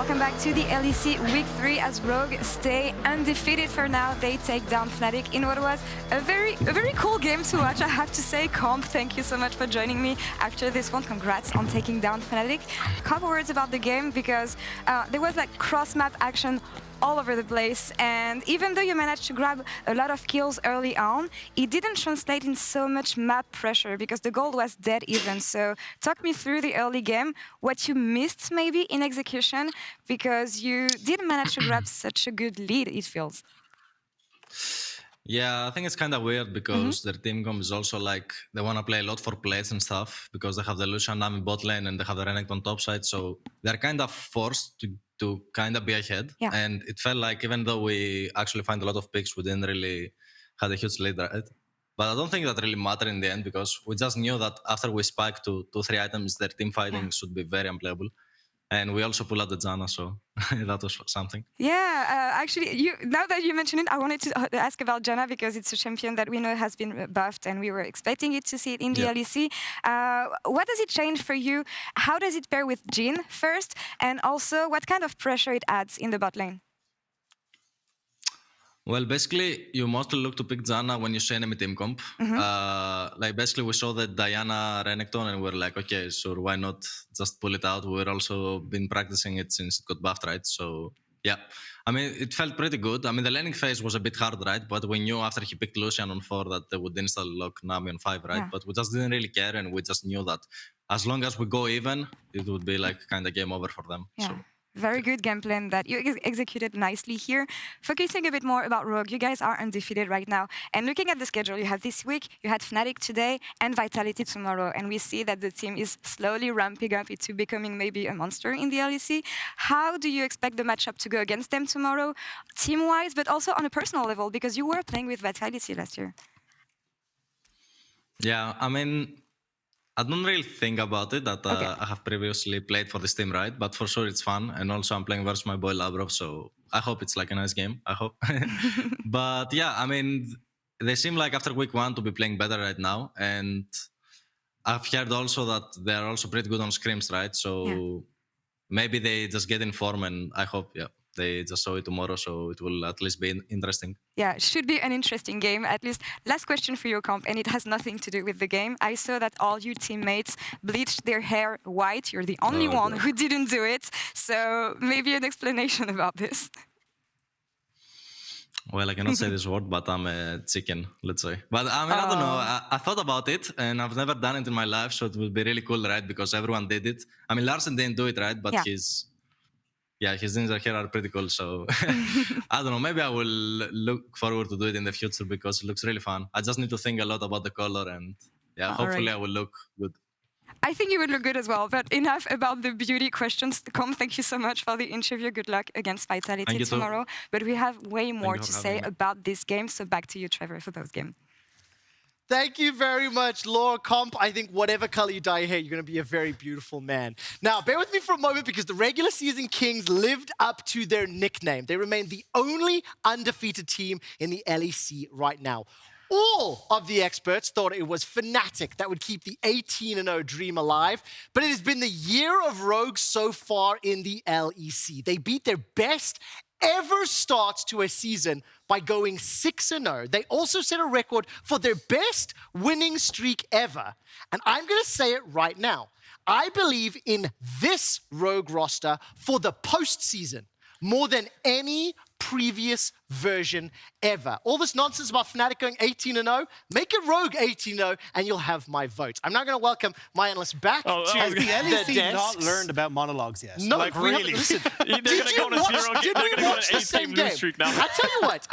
welcome back to the LEC Week 3 as Rogue stay undefeated for now. They take down Fnatic in what was a very cool game to watch, I have to say. Comp, thank you so much for joining me after this one. Congrats on taking down Fnatic. A couple words about the game, because there was like cross-map action all over the place, and even though you managed to grab a lot of kills early on, it didn't translate in so much map pressure because the gold was dead even. So talk me through the early game, what you missed maybe in execution, because you didn't manage to grab such a good lead, it feels. Yeah, I think it's kind of weird because their team comp is also like, they want to play a lot for plates and stuff because they have the Lucian Nami bot lane and they have the Renekton top side, so they're kind of forced to kind of be ahead. Yeah. And it felt like even though we actually find a lot of picks, we didn't really had a huge lead, right? But I don't think that really mattered in the end because we just knew that after we spiked to 2-3 items, their team fighting should be very unplayable. And we also pull out the Janna, so that was something. Yeah, actually, now that you mention it, I wanted to ask about Janna because it's a champion that we know has been buffed and we were expecting it to see it in the LEC. What does it change for you? How does it pair with Jhin first? And also, what kind of pressure it adds in the bot lane? Well, basically, you mostly look to pick Janna when you see enemy team comp. Like, basically, we saw that Diana Renekton and we're like, okay, sure, why not just pull it out? We've also been practicing it since it got buffed, right? So, yeah. I mean, it felt pretty good. I mean, the laning phase was a bit hard, right? But we knew after he picked Lucian on 4 that they would install lock Nami on 5, right? Yeah. But we just didn't really care, and we just knew that as long as we go even, it would be like kind of game over for them. Yeah. So. Very good game plan that you executed nicely here. Focusing a bit more about Rogue, you guys are undefeated right now. And looking at the schedule, you have this week, you had Fnatic today, and Vitality tomorrow. And we see that the team is slowly ramping up into becoming maybe a monster in the LEC. How do you expect the matchup to go against them tomorrow, team-wise, but also on a personal level, because you were playing with Vitality last year? Yeah, I mean, I don't really think about it that I have previously played for this team, right? But for sure it's fun. And also I'm playing versus my boy Labrov, so I hope it's like a nice game, I hope. But yeah, I mean, they seem like after week 1 to be playing better right now. And I've heard also that they're also pretty good on scrims, right? So maybe they just get in form, and I hope, they just saw it tomorrow, so it will at least be interesting. Yeah, it should be an interesting game, at least. Last question for your comp, and it has nothing to do with the game. I saw that all your teammates bleached their hair white. You're the only one who didn't do it. So maybe an explanation about this. Well, I cannot say this word, but I'm a chicken, let's say. But I mean, I don't know. I thought about it, and I've never done it in my life, so it would be really cool, right? Because everyone did it. I mean, Larsen didn't do it, right? But his ninja hair are pretty cool, so I don't know. Maybe I will look forward to do it in the future because it looks really fun. I just need to think a lot about the color, and hopefully I will look good. I think you would look good as well, but enough about the beauty questions. Com, thank you so much for the interview. Good luck against Vitality tomorrow. But we have way more to say about this game, so back to you, Trevor, for those games. Thank you very much, Laure. Comp, I think whatever color you dye your hair, you're going to be a very beautiful man. Now, bear with me for a moment because the regular season Kings lived up to their nickname. They remain the only undefeated team in the LEC right now. All of the experts thought it was Fnatic that would keep the 18-0 dream alive, but it has been the year of Rogue so far in the LEC. They beat their best ever starts to a season by going 6-0. They also set a record for their best winning streak ever. And I'm going to say it right now. I believe in this Rogue roster for the postseason more than any previous version ever. All this nonsense about Fnatic going 18-0, make it Rogue 18-0, and you'll have my vote. I'm now going to welcome my analyst back to has the LEC not desks. learned about monologues yet? No, like really. Listen, Did we watch the same game? Now. I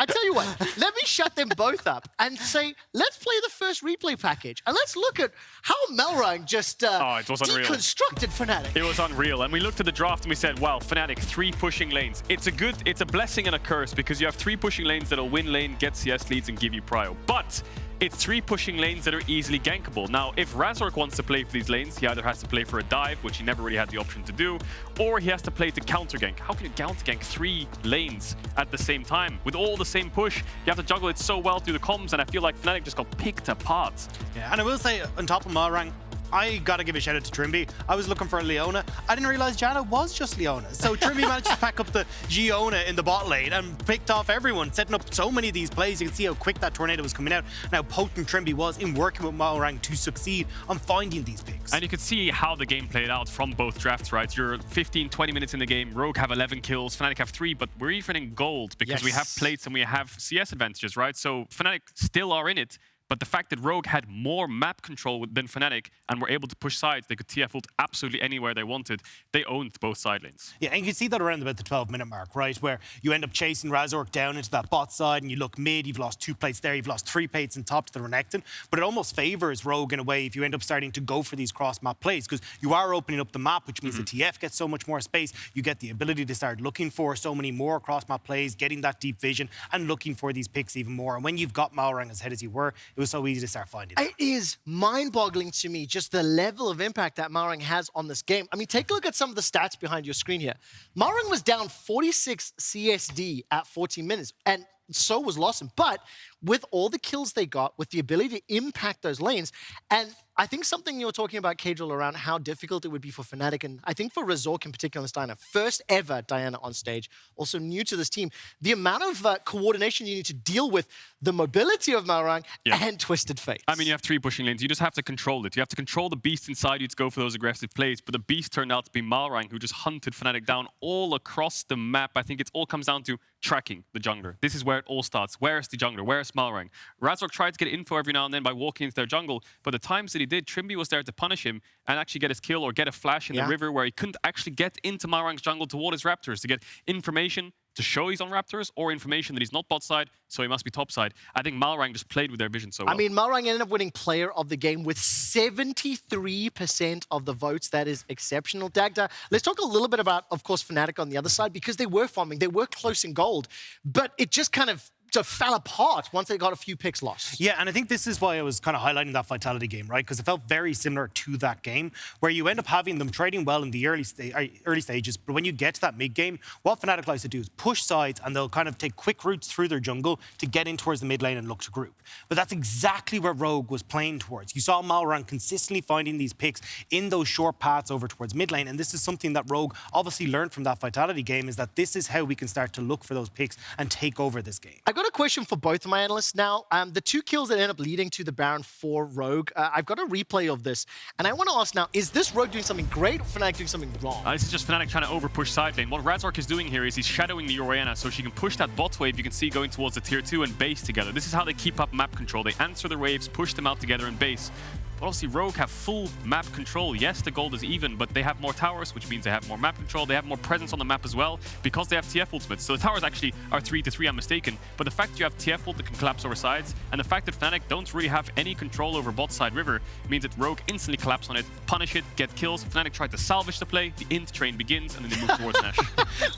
tell you what. Let me shut them both up and say, let's play the first replay package, and let's look at how Melrang just deconstructed Fnatic. It was unreal, and we looked at the draft and we said, wow, Fnatic, 3 pushing lanes. It's a blessing and a curse because you have 3 pushing lanes that'll win lane, get CS leads, and give you prio. But it's 3 pushing lanes that are easily gankable. Now, if Razork wants to play for these lanes, he either has to play for a dive, which he never really had the option to do, or he has to play to counter gank. How can you counter gank 3 lanes at the same time? With all the same push, you have to juggle it so well through the comms, and I feel like Fnatic just got picked apart. Yeah, and I will say, on top of Melrang, I gotta give a shout out to Trimby. I was looking for Leona. I didn't realize Janna was just Leona. So Trimby managed to pack up the Giona in the bot lane and picked off everyone, setting up so many of these plays. You can see how quick that tornado was coming out, and how potent Trimby was in working with Malrang to succeed on finding these picks. And you could see how the game played out from both drafts, right? You're 15, 20 minutes in the game. Rogue have 11 kills, Fnatic have 3, but we're even in gold because we have plates and we have CS advantages, right? So Fnatic still are in it. But the fact that Rogue had more map control than Fnatic and were able to push sides, they could TF ult absolutely anywhere they wanted. They owned both side lanes. Yeah, and you can see that around about the 12-minute mark, right? Where you end up chasing Razork down into that bot side and you look mid, you've lost 2 plates there, you've lost 3 plates in top to the Renekton. But it almost favors Rogue in a way if you end up starting to go for these cross-map plays, because you are opening up the map, which means the TF gets so much more space. You get the ability to start looking for so many more cross-map plays, getting that deep vision and looking for these picks even more. And when you've got Malrang as head as you were, it was so easy to start finding it. It is mind-boggling to me, just the level of impact that Malrang has on this game. I mean, take a look at some of the stats behind your screen here. Malrang was down 46 CSD at 14 minutes, and so was Lawson. But with all the kills they got, with the ability to impact those lanes, and I think something you were talking about, Caedrel, around how difficult it would be for Fnatic, and I think for Razork in particular, this Diana, first ever Diana on stage, also new to this team, the amount of coordination you need to deal with the mobility of Malrang and Twisted Fates. I mean, you have 3 pushing lanes. You just have to control it. You have to control the beast inside you to go for those aggressive plays. But the beast turned out to be Malrang, who just hunted Fnatic down all across the map. I think it all comes down to tracking the jungler. This is where it all starts. Where's the jungler? Where's Malrang? Razork tried to get info every now and then by walking into their jungle, but the times that he did, Trimby was there to punish him and actually get his kill or get a flash in the river where he couldn't actually get into Malrang's jungle toward his Raptors to get information to show he's on Raptors or information that he's not bot side, so he must be top side. I think Malrang just played with their vision so well. I mean, Malrang ended up winning player of the game with 73% of the votes. That is exceptional. Dagda, let's talk a little bit about, of course, Fnatic on the other side, because they were farming, they were close in gold, but it just kind of fell apart once they got a few picks lost. Yeah, and I think this is why I was kind of highlighting that Vitality game, right? Because it felt very similar to that game, where you end up having them trading well in the early stages, but when you get to that mid game, what Fnatic likes to do is push sides, and they'll kind of take quick routes through their jungle to get in towards the mid lane and look to group. But that's exactly where Rogue was playing towards. You saw Malrang consistently finding these picks in those short paths over towards mid lane, and this is something that Rogue obviously learned from that Vitality game, is that this is how we can start to look for those picks and take over this game. I got a question for both of my analysts now. The 2 kills that end up leading to the Baron for Rogue, I've got a replay of this, and I want to ask now, is this Rogue doing something great or Fnatic doing something wrong? This is just Fnatic trying to over-push side lane. What Razork is doing here is he's shadowing the Orianna so she can push that bot wave you can see going towards the tier 2 and base together. This is how they keep up map control. They answer the waves, push them out together and base. But obviously, Rogue have full map control. Yes, the gold is even, but they have more towers, which means they have more map control. They have more presence on the map as well, because they have TF ultimates. So the towers actually are 3-3, I'm mistaken. But the fact you have TF ult that can collapse over sides, and the fact that Fnatic don't really have any control over bot side river, means that Rogue instantly collapse on it, punish it, get kills. Fnatic tried to salvage the play, the int train begins, and then they move towards Nash.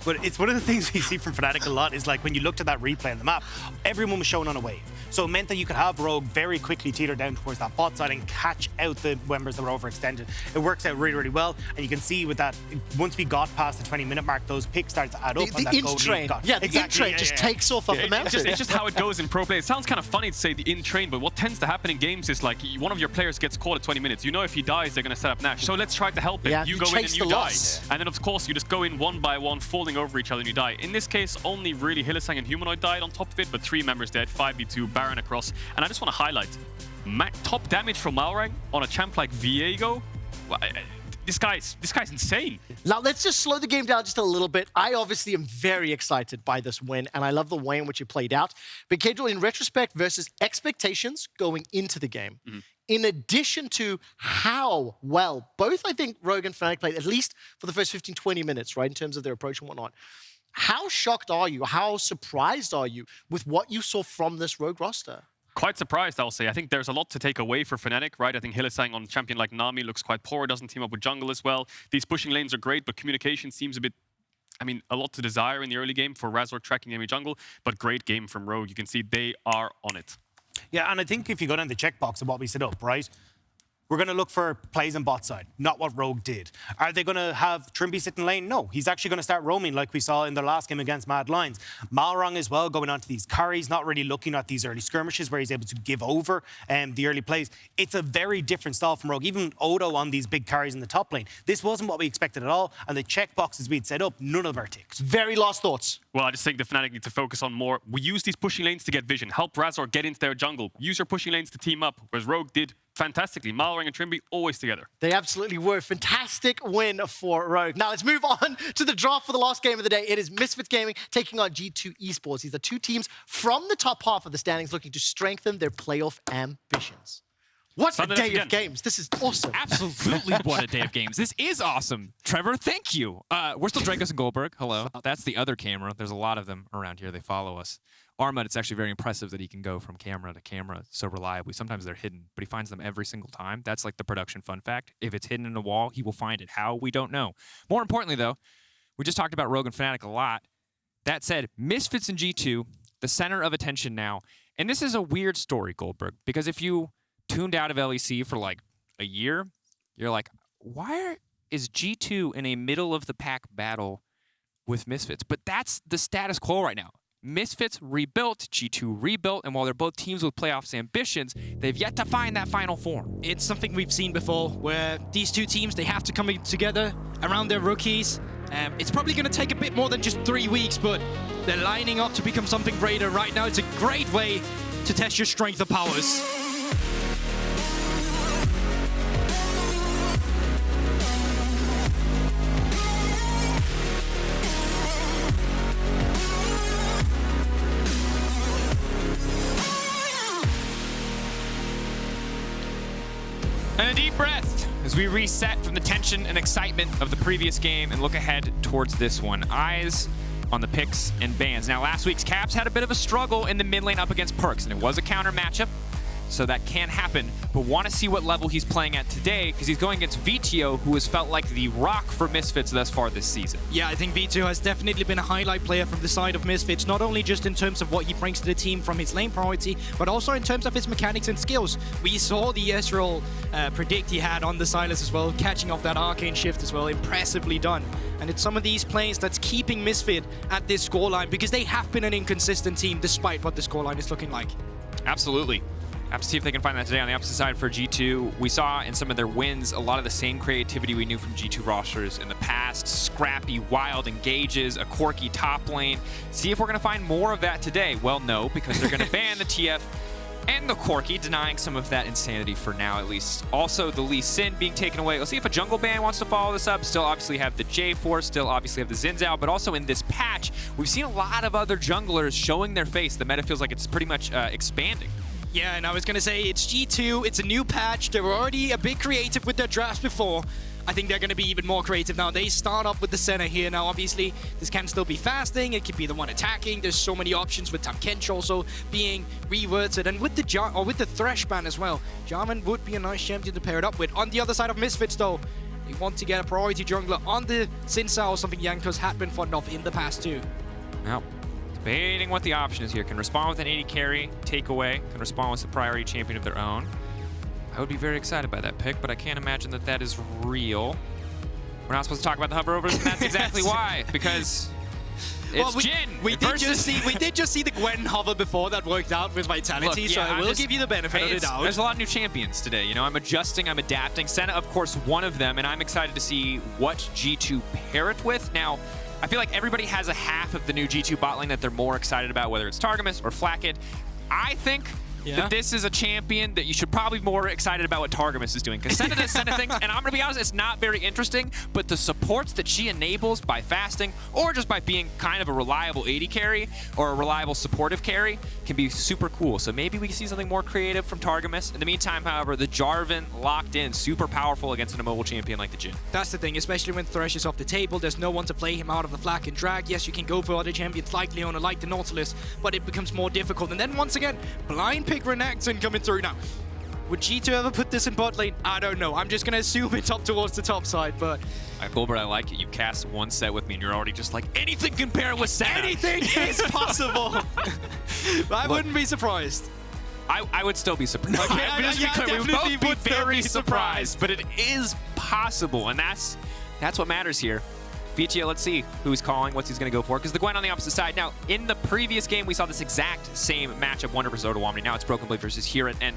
But it's one of the things we see from Fnatic a lot, is like when you looked at that replay on the map, everyone was showing on a wave. So it meant that you could have Rogue very quickly teeter down towards that bot side and catch out the members that were overextended. It works out really, really well. And you can see with that, once we got past the 20-minute mark, those picks started to add up. The int train. Yeah, the int train just takes off the map. It's just how it goes in pro play. It sounds kind of funny to say the int train, but what tends to happen in games is like one of your players gets caught at 20 minutes. You know if he dies, they're going to set up Nash. So let's try to help him. Yeah, you go in and you die. And then, of course, you just go in one by one, falling over each other and you die. In this case, only really Hylissang and Humanoid died on top of it, but 3 members dead, 5v2, Baron across. And I just want to highlight, top damage from Malrang on a champ like Vetheo. This guy's insane. Now, let's just slow the game down just a little bit. I obviously am very excited by this win, and I love the way in which it played out. But Caedrel, in retrospect versus expectations going into the game, in addition to how well both, I think, Rogue and Fnatic played, at least for the first 15, 20 minutes, right, in terms of their approach and whatnot, how shocked are you, how surprised are you with what you saw from this Rogue roster? Quite surprised, I'll say. I think there's a lot to take away for Fnatic, right? I think Hylissang on champion like Nami looks quite poor, doesn't team up with jungle as well. These pushing lanes are great, but communication seems a bit, I mean, a lot to desire in the early game for Razork tracking enemy jungle, but great game from Rogue. You can see they are on it. Yeah, and I think if you go down the checkbox of what we set up, right? We're going to look for plays on bot side, not what Rogue did. Are they going to have Trimby sit in lane? No. He's actually going to start roaming like we saw in the last game against Mad Lions. Malrang as well, going on to these carries, not really looking at these early skirmishes where he's able to give over the early plays. It's a very different style from Rogue. Even Odo on these big carries in the top lane. This wasn't what we expected at all. And the checkboxes we'd set up, none of them are ticked. Very last thoughts. Well, I just think the Fnatic need to focus on more. We use these pushing lanes to get vision. Help Razor get into their jungle. Use your pushing lanes to team up, whereas Rogue did fantastically. Malrang and Trimby always together. They absolutely were. Fantastic win for Rogue. Now let's move on to the draft for the last game of the day. It is Misfits Gaming taking on G2 Esports. These are two teams from the top half of the standings looking to strengthen their playoff ambitions. What a day of games. This is awesome. Absolutely what a day of games. This is awesome. Trevor, thank you. We're still Drakos and Guldborg. Hello. That's the other camera. There's a lot of them around here. They follow us. Armut, it's actually very impressive that he can go from camera to camera so reliably. Sometimes they're hidden, but he finds them every single time. That's like the production fun fact. If it's hidden in a wall, he will find it. How? We don't know. More importantly, though, we just talked about Rogue and Fnatic a lot. That said, Misfits and G2, the center of attention now. And this is a weird story, Guldborg, because if you tuned out of LEC for like a year, you're like, why is G2 in a middle-of-the-pack battle with Misfits? But that's the status quo right now. Misfits rebuilt, G2 rebuilt, and while they're both teams with playoffs ambitions, they've yet to find that final form. It's something we've seen before, where these two teams, they have to come together around their rookies. It's probably going to take a bit more than just 3 weeks, but they're lining up to become something greater right now. It's a great way to test your strength of powers. And a deep breath as we reset from the tension and excitement of the previous game and look ahead towards this one. Eyes on the picks and bans. Now, last week's Caps had a bit of a struggle in the mid lane up against Perks, and it was a counter matchup, so that can happen. But want to see what level he's playing at today, because he's going against Vetheo, who has felt like the rock for Misfits thus far this season. Yeah, I think Vetheo has definitely been a highlight player from the side of Misfits, not only just in terms of what he brings to the team from his lane priority, but also in terms of his mechanics and skills. We saw the Ezreal predict he had on the Silas as well, catching off that arcane shift as well. Impressively done. And it's some of these plays that's keeping Misfit at this scoreline, because they have been an inconsistent team despite what the scoreline is looking like. Absolutely. Have to see if they can find that today. On the opposite side for G2, we saw in some of their wins a lot of the same creativity we knew from G2 rosters in the past. Scrappy, wild engages, a quirky top lane. See if we're going to find more of that today. Well, no, because they're going to ban the TF and the quirky, denying some of that insanity for now, at least. Also, the Lee Sin being taken away. We'll see if a jungle ban wants to follow this up. Still obviously have the J-Force, still obviously have the Xin Zhao, but also in this patch, we've seen a lot of other junglers showing their face. The meta feels like it's pretty much expanding. Yeah, and I was going to say, it's G2, it's a new patch. They were already a bit creative with their drafts before. I think they're going to be even more creative now. They start off with the Senna here. Now, obviously, this can still be fasting. It could be the one attacking. There's so many options with Tam Kench also being reverted. And with the Thresh ban as well, Jarvan would be a nice champion to pair it up with. On the other side of Misfits, though, they want to get a priority jungler on the Xin Zhao, something Jankos had been fond of in the past too. Now, debating what the option is here. Can respond with an AD carry, takeaway, can respond with a priority champion of their own. I would be very excited by that pick, but I can't imagine that that is real. We're not supposed to talk about the hoverovers, and that's exactly why, because it's Jhin. We did just see the Gwen hover before that worked out with Vitality. Look, yeah, so I will give you the benefit of the doubt. There's a lot of new champions today. You know, I'm adjusting, I'm adapting. Senna, of course, one of them, and I'm excited to see what G2 pair it with. Now, I feel like everybody has a half of the new G2 bot lane that they're more excited about, whether it's Targamas or Flakked. I think that this is a champion that you should probably be more excited about what Targamas is doing. Because Senna does Senna things, and I'm going to be honest, it's not very interesting, but the supports that she enables by fasting, or just by being kind of a reliable AD carry, or a reliable supportive carry, can be super cool. So maybe we can see something more creative from Targamas. In the meantime, however, the Jarvan locked in, super powerful against an immobile champion like the Jhin. That's the thing, especially when Thresh is off the table, there's no one to play him out of the Flakked and drag. Yes, you can go for other champions like Leona, like the Nautilus, but it becomes more difficult. And then once again, blind pick Renekton coming through now. Would G2 ever put this in bot lane? I don't know. I'm just going to assume it's up towards the top side, but... Guldborg, I like it. You cast one set with me, and you're already just like, anything can pair with Senna. Anything is possible. I wouldn't be surprised. I would still be surprised. Okay, Just yeah, because we would definitely both be would still very be surprised, but it is possible, and that's what matters here. Vetheo, let's see who's calling, what's he's going to go for, because the Gwen on the opposite side. Now, in the previous game, we saw this exact same matchup, Wonder versus Ottawamni. Now it's BrokenBlade versus HiRit, and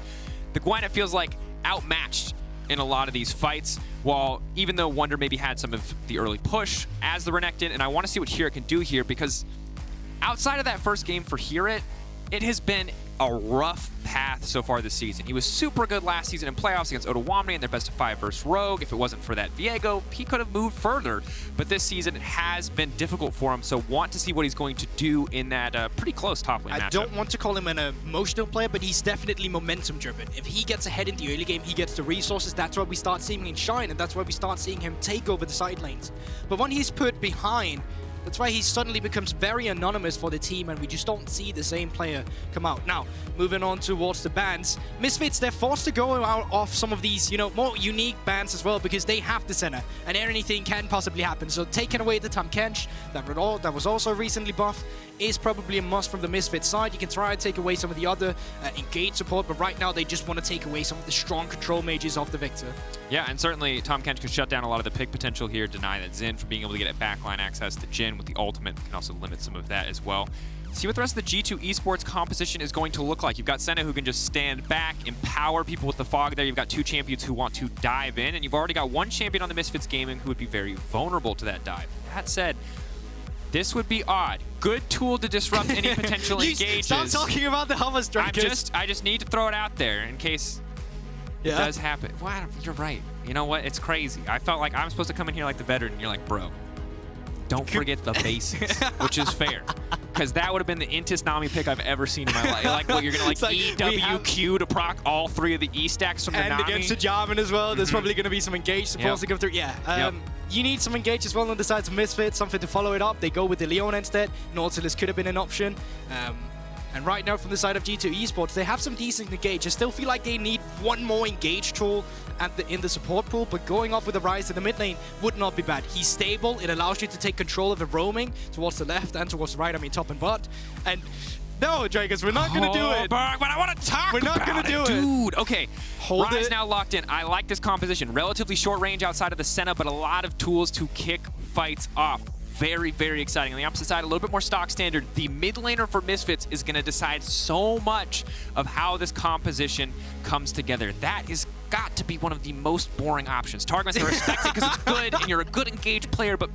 the Gwen, it feels like, outmatched in a lot of these fights, while even though Wonder maybe had some of the early push as the Renekton, and I want to see what HiRit can do here, because outside of that first game for HiRit, it has been a rough path so far this season. He was super good last season in playoffs against Ottawamni in their best of 5 versus Rogue. If it wasn't for that Viego, he could have moved further. But this season, it has been difficult for him, so want to see what he's going to do in that pretty close top lane matchup. I don't want to call him an emotional player, but he's definitely momentum driven. If he gets ahead in the early game, he gets the resources, that's where we start seeing him shine, and that's where we start seeing him take over the side lanes. But when he's put behind, that's why he suddenly becomes very anonymous for the team, and we just don't see the same player come out. Now, moving on towards the bans, Misfits, they're forced to go out off some of these, more unique bans as well, because they have the Senna, and anything can possibly happen. So taking away the Tahm Kench, that was also recently buffed, is probably a must from the Misfits side. You can try and take away some of the other engage support, but right now they just want to take away some of the strong control mages off the Victor. Yeah, and certainly Tahm Kench can shut down a lot of the pick potential here, deny that Jhin from being able to get at backline access to Jhin with the ultimate can also limit some of that as well. See what the rest of the G2 esports composition is going to look like. You've got Senna who can just stand back, empower people with the fog there. You've got 2 champions who want to dive in, and you've already got 1 champion on the Misfits gaming who would be very vulnerable to that dive. That said, this would be odd. Good tool to disrupt any potential engages. Stop talking about the Hummus, Drakos. I just need to throw it out there in case it does happen. Wow, you're right. You know what? It's crazy. I felt like I'm supposed to come in here like the veteran, and you're like, bro, don't forget the basics, which is fair. Because that would have been the Intis Nami pick I've ever seen in my life. Like, what, you're going to EWQ to proc all 3 of the E stacks from the Nami? And against the Jarvan as well, there's probably going to be some engage supports to go through. Yeah, you need some engage as well on the sides of Misfits, something to follow it up. They go with the Leona instead. Nautilus could have been an option. And right now from the side of G2 esports, they have some decent engage. I still feel like they need 1 more engage tool in the support pool, but going off with the Ryze in the mid lane would not be bad. He's stable. It allows you to take control of the roaming towards the left and towards the right. I mean, top and bot. And no, Jankos, we're not going to do it. But I want to talk We're not going to do it. Dude, okay. Hold Ryze it. now locked in. I like this composition. Relatively short range outside of the Senna, but a lot of tools to kick fights off. Very, very exciting. On the opposite side, a little bit more stock standard. The mid laner for Misfits is going to decide so much of how this composition comes together. That is got to be one of the most boring options. Targamas, I respect it because it's good and you're a good engaged player, but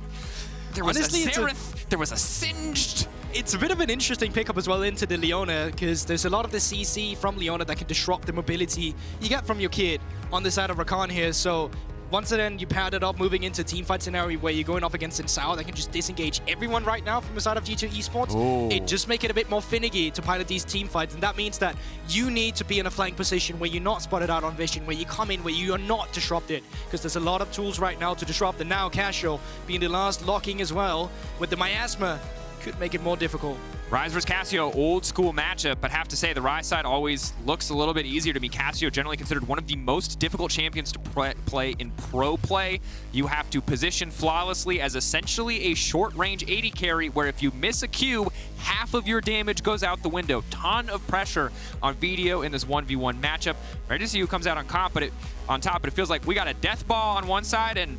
there was Honestly, a Xerath, there was a Singed. It's a bit of an interesting pickup as well into the Leona, because there's a lot of the CC from Leona that can disrupt the mobility you get from your kid on the side of Rakan here. So once again, you paired it up, moving into teamfight scenario where you're going up against Zhao that can just disengage everyone right now from the side of G2 esports. Ooh. It just make it a bit more finicky to pilot these teamfights, and that means that you need to be in a flank position where you're not spotted out on vision, where you come in, where you are not disrupted, because there's a lot of tools right now to disrupt. And now Cassio being the last locking as well with the miasma could make it more difficult. Ryze vs Cassio, old school matchup, but have to say the Ryze side always looks a little bit easier to me. Cassio generally considered one of the most difficult champions to play in pro play. You have to position flawlessly as essentially a short range AD carry, where if you miss a Q, half of your damage goes out the window. Ton of pressure on Vetheo in this 1v1 matchup. Ready to see who comes out on top, but it feels like we got a death ball on one side, and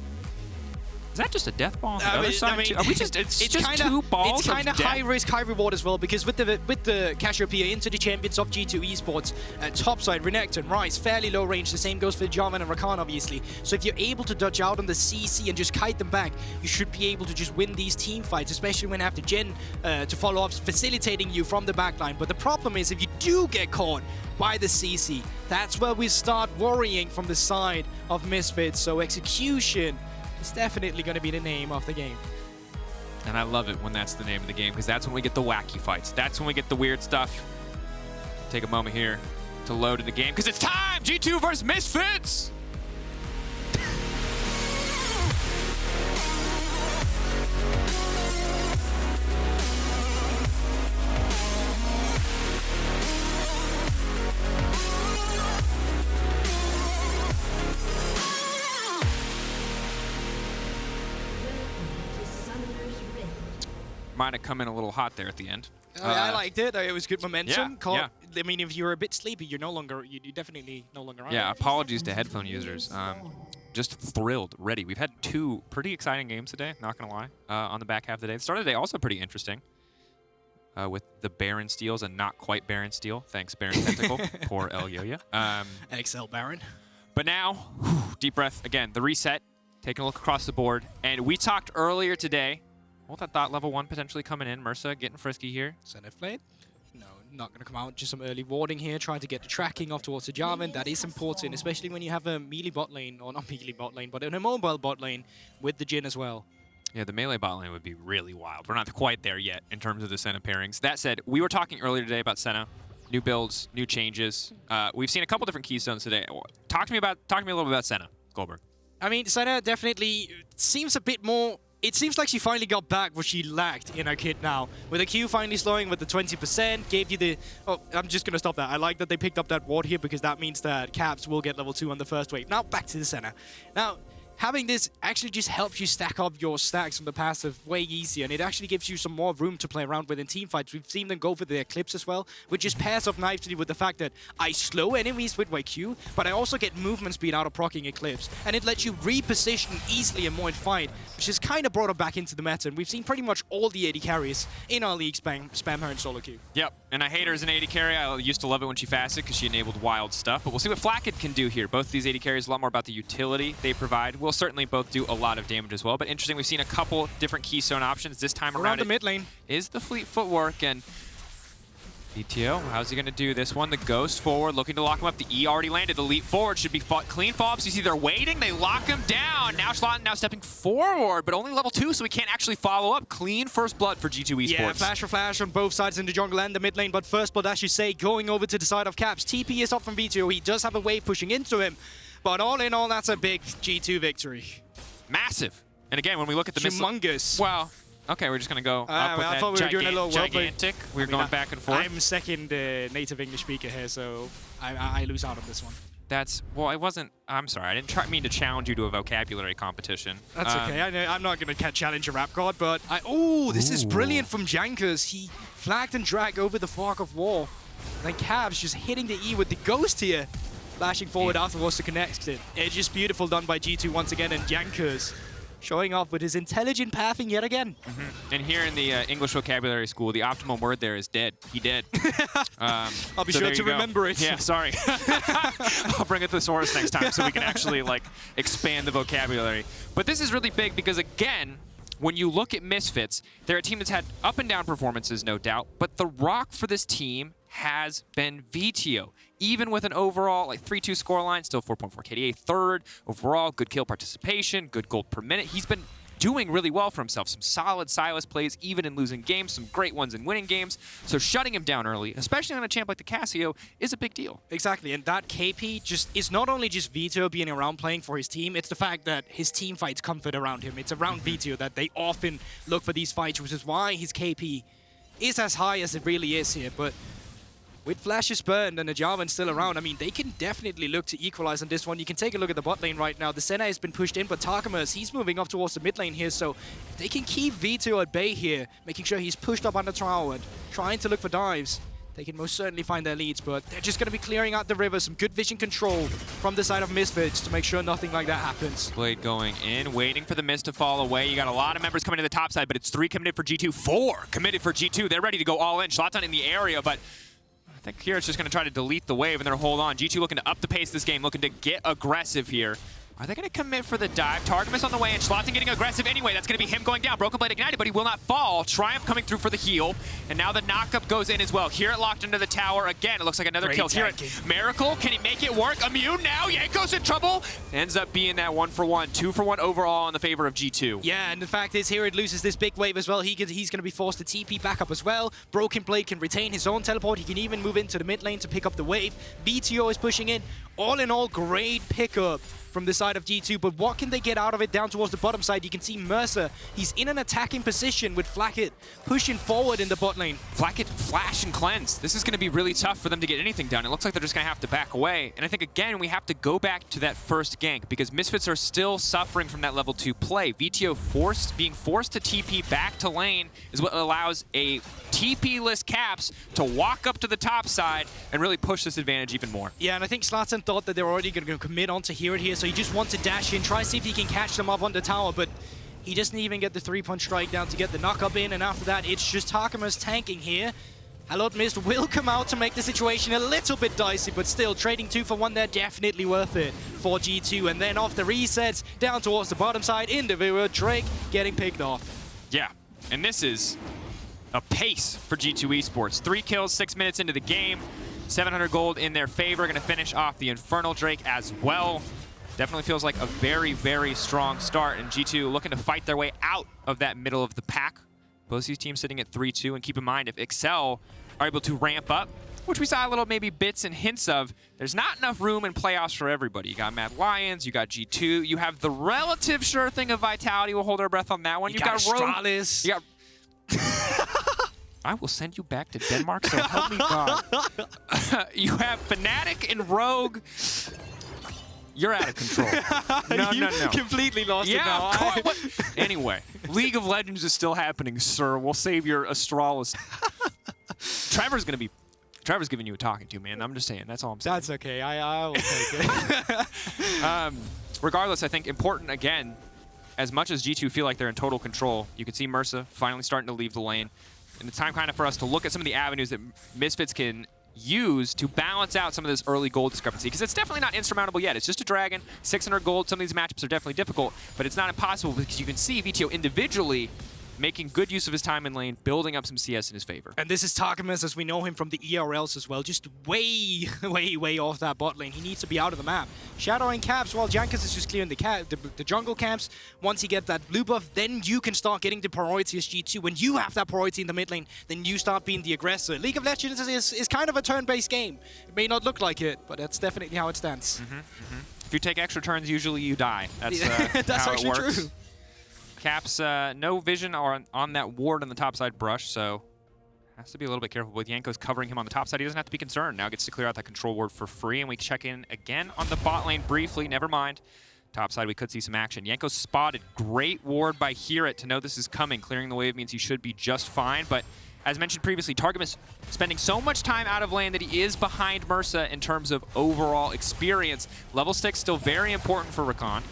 is that just a death ball on the other side? Are we just, it's just kinda, 2 balls It's kind of death? high risk, high reward as well, because with the Cassiopeia into the champions of G2 esports, top side, Renekton, Ryze, fairly low range. The same goes for Jarvan and Rakan, obviously. So if you're able to dodge out on the CC and just kite them back, you should be able to just win these team fights, especially when after Jhin to follow up, facilitating you from the backline. But the problem is if you do get caught by the CC, that's where we start worrying from the side of Misfits. So execution, it's definitely going to be the name of the game. And I love it when that's the name of the game, because that's when we get the wacky fights. That's when we get the weird stuff. Take a moment here to load in the game, because it's time! G2 versus Misfits! Might have come in a little hot there at the end. I liked it. It was good momentum. Yeah. I mean, if you're a bit sleepy, you're definitely no longer on. Yeah, apologies to headphone users. Just thrilled, ready. We've had 2 pretty exciting games today, not gonna lie, on the back half of the day. The start of the day also pretty interesting. With the Baron steals and not quite Baron steal. Thanks, Baron Tentacle. Poor El Yoya. XL Baron. But now, deep breath. Again, the reset, taking a look across the board. And we talked earlier today, well, that thought level 1 potentially coming in. Mersa getting frisky here. Senna Blade. No, not going to come out. Just some early warding here, trying to get the tracking off towards the Jarvan. That is important, especially when you have a melee bot lane, or not melee bot lane, but a mobile bot lane with the Jhin as well. Yeah, the melee bot lane would be really wild. We're not quite there yet in terms of the Senna pairings. That said, we were talking earlier today about Senna. New builds, new changes. We've seen a couple different keystones today. Talk to me a little bit about Senna, Guldborg. I mean, Senna definitely seems a bit more... It seems like she finally got back what she lacked in her kit now. With the Q finally slowing with the 20%, gave you the... Oh, I'm just going to stop that. I like that they picked up that ward here because that means that Caps will get level 2 on the first wave. Now, back to the Senna. Now, having this actually just helps you stack up your stacks on the passive way easier, and it actually gives you some more room to play around with in teamfights. We've seen them go for the Eclipse as well, which just pairs up nicely with the fact that I slow enemies with my Q, but I also get movement speed out of proccing Eclipse, and it lets you reposition easily and more in fight, which has kind of brought her back into the meta, and we've seen pretty much all the AD carries in our league spam her in solo queue. Yep, and I hate her as an AD carry. I used to love it when she fasted because she enabled wild stuff, but we'll see what Flakked can do here. Both of these AD carries, a lot more about the utility they provide. We'll certainly both do a lot of damage as well, but interesting, we've seen a couple different keystone options this time around. The mid lane is the fleet footwork, and Vetheo, how's he going to do this one? The Ghost forward, looking to lock him up. The E already landed. The leap forward should be clean follow-ups. You see they're waiting. They lock him down. Now Shlatan now stepping forward, but only level 2, so he can't actually follow up. Clean first blood for G2 Esports. Yeah, flash for flash on both sides in the jungle and the mid lane, but first blood, as you say, going over to the side of Caps. TP is up from Vetheo. He does have a wave pushing into him, but all in all, that's a big G2 victory. Massive. And again, when we look at the humongous. Well, okay, we're just going to go up with I thought we were doing a little gigantic. We're going back and forth. I'm second native English speaker here, so I lose out on this one. That's, well, I wasn't, I'm sorry, I didn't mean to challenge you to a vocabulary competition. That's okay, I'm not going to challenge a rap god, but this is brilliant from Jankos. He flagged and dragged over the Fog of War. Then Cavs just hitting the E with the Ghost here. Flashing forward afterwards to connect it. It's just beautiful done by G2 once again, and Jankos showing off with his intelligent pathing yet again. And here in the English vocabulary school, the optimal word there is dead. He did. I'll be sure to remember it. Yeah, sorry. I'll bring it to the source next time so we can actually like expand the vocabulary. But this is really big because, again, when you look at Misfits, they're a team that's had up and down performances, no doubt, but the rock for this team has been Vetheo. Even with an overall like 3-2 scoreline, still 4.4 KDA, third overall, good kill participation, good gold per minute. He's been doing really well for himself. Some solid Silas plays, even in losing games, some great ones in winning games. So shutting him down early, especially on a champ like the Cassio, is a big deal. Exactly, and that KP just is not only just Vetheo being around playing for his team, it's the fact that his team fights comfort around him. It's around Vetheo that they often look for these fights, which is why his KP is as high as it really is here. But with flashes burned and the Jarvan still around, I mean, they can definitely look to equalize on this one. You can take a look at the bot lane right now. The Senna has been pushed in, but Targamas, he's moving up towards the mid lane here, so if they can keep Vetheo at bay here, making sure he's pushed up on the tower and trying to look for dives, they can most certainly find their leads, but they're just going to be clearing out the river. Some good vision control from the side of Misfits to make sure nothing like that happens. Blade going in, waiting for the mist to fall away. You got a lot of members coming to the top side, but it's 3 committed for G2, 4 committed for G2. They're ready to go all in. Shlatan in the area, but I think HiRit's just going to try to delete the wave and then hold on. G2 looking to up the pace this game, looking to get aggressive here. Are they going to commit for the dive? Targamas on the way, and Shlatan getting aggressive anyway. That's going to be him going down. BrokenBlade ignited, but he will not fall. Triumph coming through for the heal, and now the knockup goes in as well. HiRit locked into the tower again. It looks like another kill. HiRit, Miracle, can he make it work? Immune now, Jankos in trouble. Ends up being that 1-for-1, 2-for-1 overall in the favor of G2. Yeah, and the fact is HiRit loses this big wave as well. He's going to be forced to TP back up as well. BrokenBlade can retain his own teleport. He can even move into the mid lane to pick up the wave. Vetheo is pushing in. All in all, great pickup from the side of G2, but what can they get out of it down towards the bottom side? You can see Mersa, he's in an attacking position with Flakked pushing forward in the bot lane. Flakked, flash and cleanse. This is going to be really tough for them to get anything done. It looks like they're just going to have to back away. And I think, again, we have to go back to that first gank because Misfits are still suffering from that level 2 play. Vetheo being forced to TP back to lane is what allows a TP-less Caps to walk up to the top side and really push this advantage even more. Yeah, and I think Shlatan thought that they were already going to commit onto HiRit here, so he just wants to dash in, try to see if he can catch them up on the tower, but he doesn't even get the 3-punch strike down to get the knock-up in, and after that, it's just Targamas tanking here. Alot Mist will come out to make the situation a little bit dicey, but still, trading 2 for 1 there, definitely worth it for G2. And then off the resets, down towards the bottom side, individual Drake getting picked off. Yeah, and this is a pace for G2 Esports. 3 kills, 6 minutes into the game. 700 gold in their favor. Going to finish off the Infernal Drake as well. Definitely feels like a very, very strong start. And G2 looking to fight their way out of that middle of the pack. Both these teams sitting at 3-2. And keep in mind, if Excel are able to ramp up, which we saw a little maybe bits and hints of, there's not enough room in playoffs for everybody. You got Mad Lions, you got G2, you have the relative sure thing of Vitality. We'll hold our breath on that one. You got Rogue. Astralis. You got I will send you back to Denmark, so help me God. You have Fnatic and Rogue. You're out of control. No. Completely lost it Yeah, now. of course. What? Anyway, League of Legends is still happening, sir. We'll save your Astralis. Trevor's giving you a talking to, man. I'm just saying. That's all I'm saying. That's okay. I will take it. Regardless, I think important, again, as much as G2 feel like they're in total control, you can see Mersa finally starting to leave the lane. And it's time kind of for us to look at some of the avenues that Misfits can use to balance out some of this early gold discrepancy, because it's definitely not insurmountable yet. It's just a dragon, 600 gold. Some of these matchups are definitely difficult, but it's not impossible because you can see Vetheo individually making good use of his time in lane, building up some CS in his favor. And this is Targamas as we know him from the ERLs as well, just way off that bot lane. He needs to be out of the map. Shadowing Caps while Jankos is just clearing the jungle camps. Once he gets that blue buff, then you can start getting the priority as G2. When you have that priority in the mid lane, then you start being the aggressor. League of Legends is kind of a turn-based game. It may not look like it, but that's definitely how it stands. If you take extra turns, usually you die. That's, that's how actually it works. true. Caps, no vision on that ward on the top side brush, so has to be a little bit careful. With Jankos covering him on the top side, he doesn't have to be concerned. Now gets to clear out that control ward for free, and we check in again on the bot lane briefly. Never mind. Top side, we could see some action. Jankos spotted. Great ward by HiRit to know this is coming. Clearing the wave means he should be just fine, but as mentioned previously, Targamas spending so much time out of lane that he is behind Mersa in terms of overall experience. Level 6 still very important for Rakan.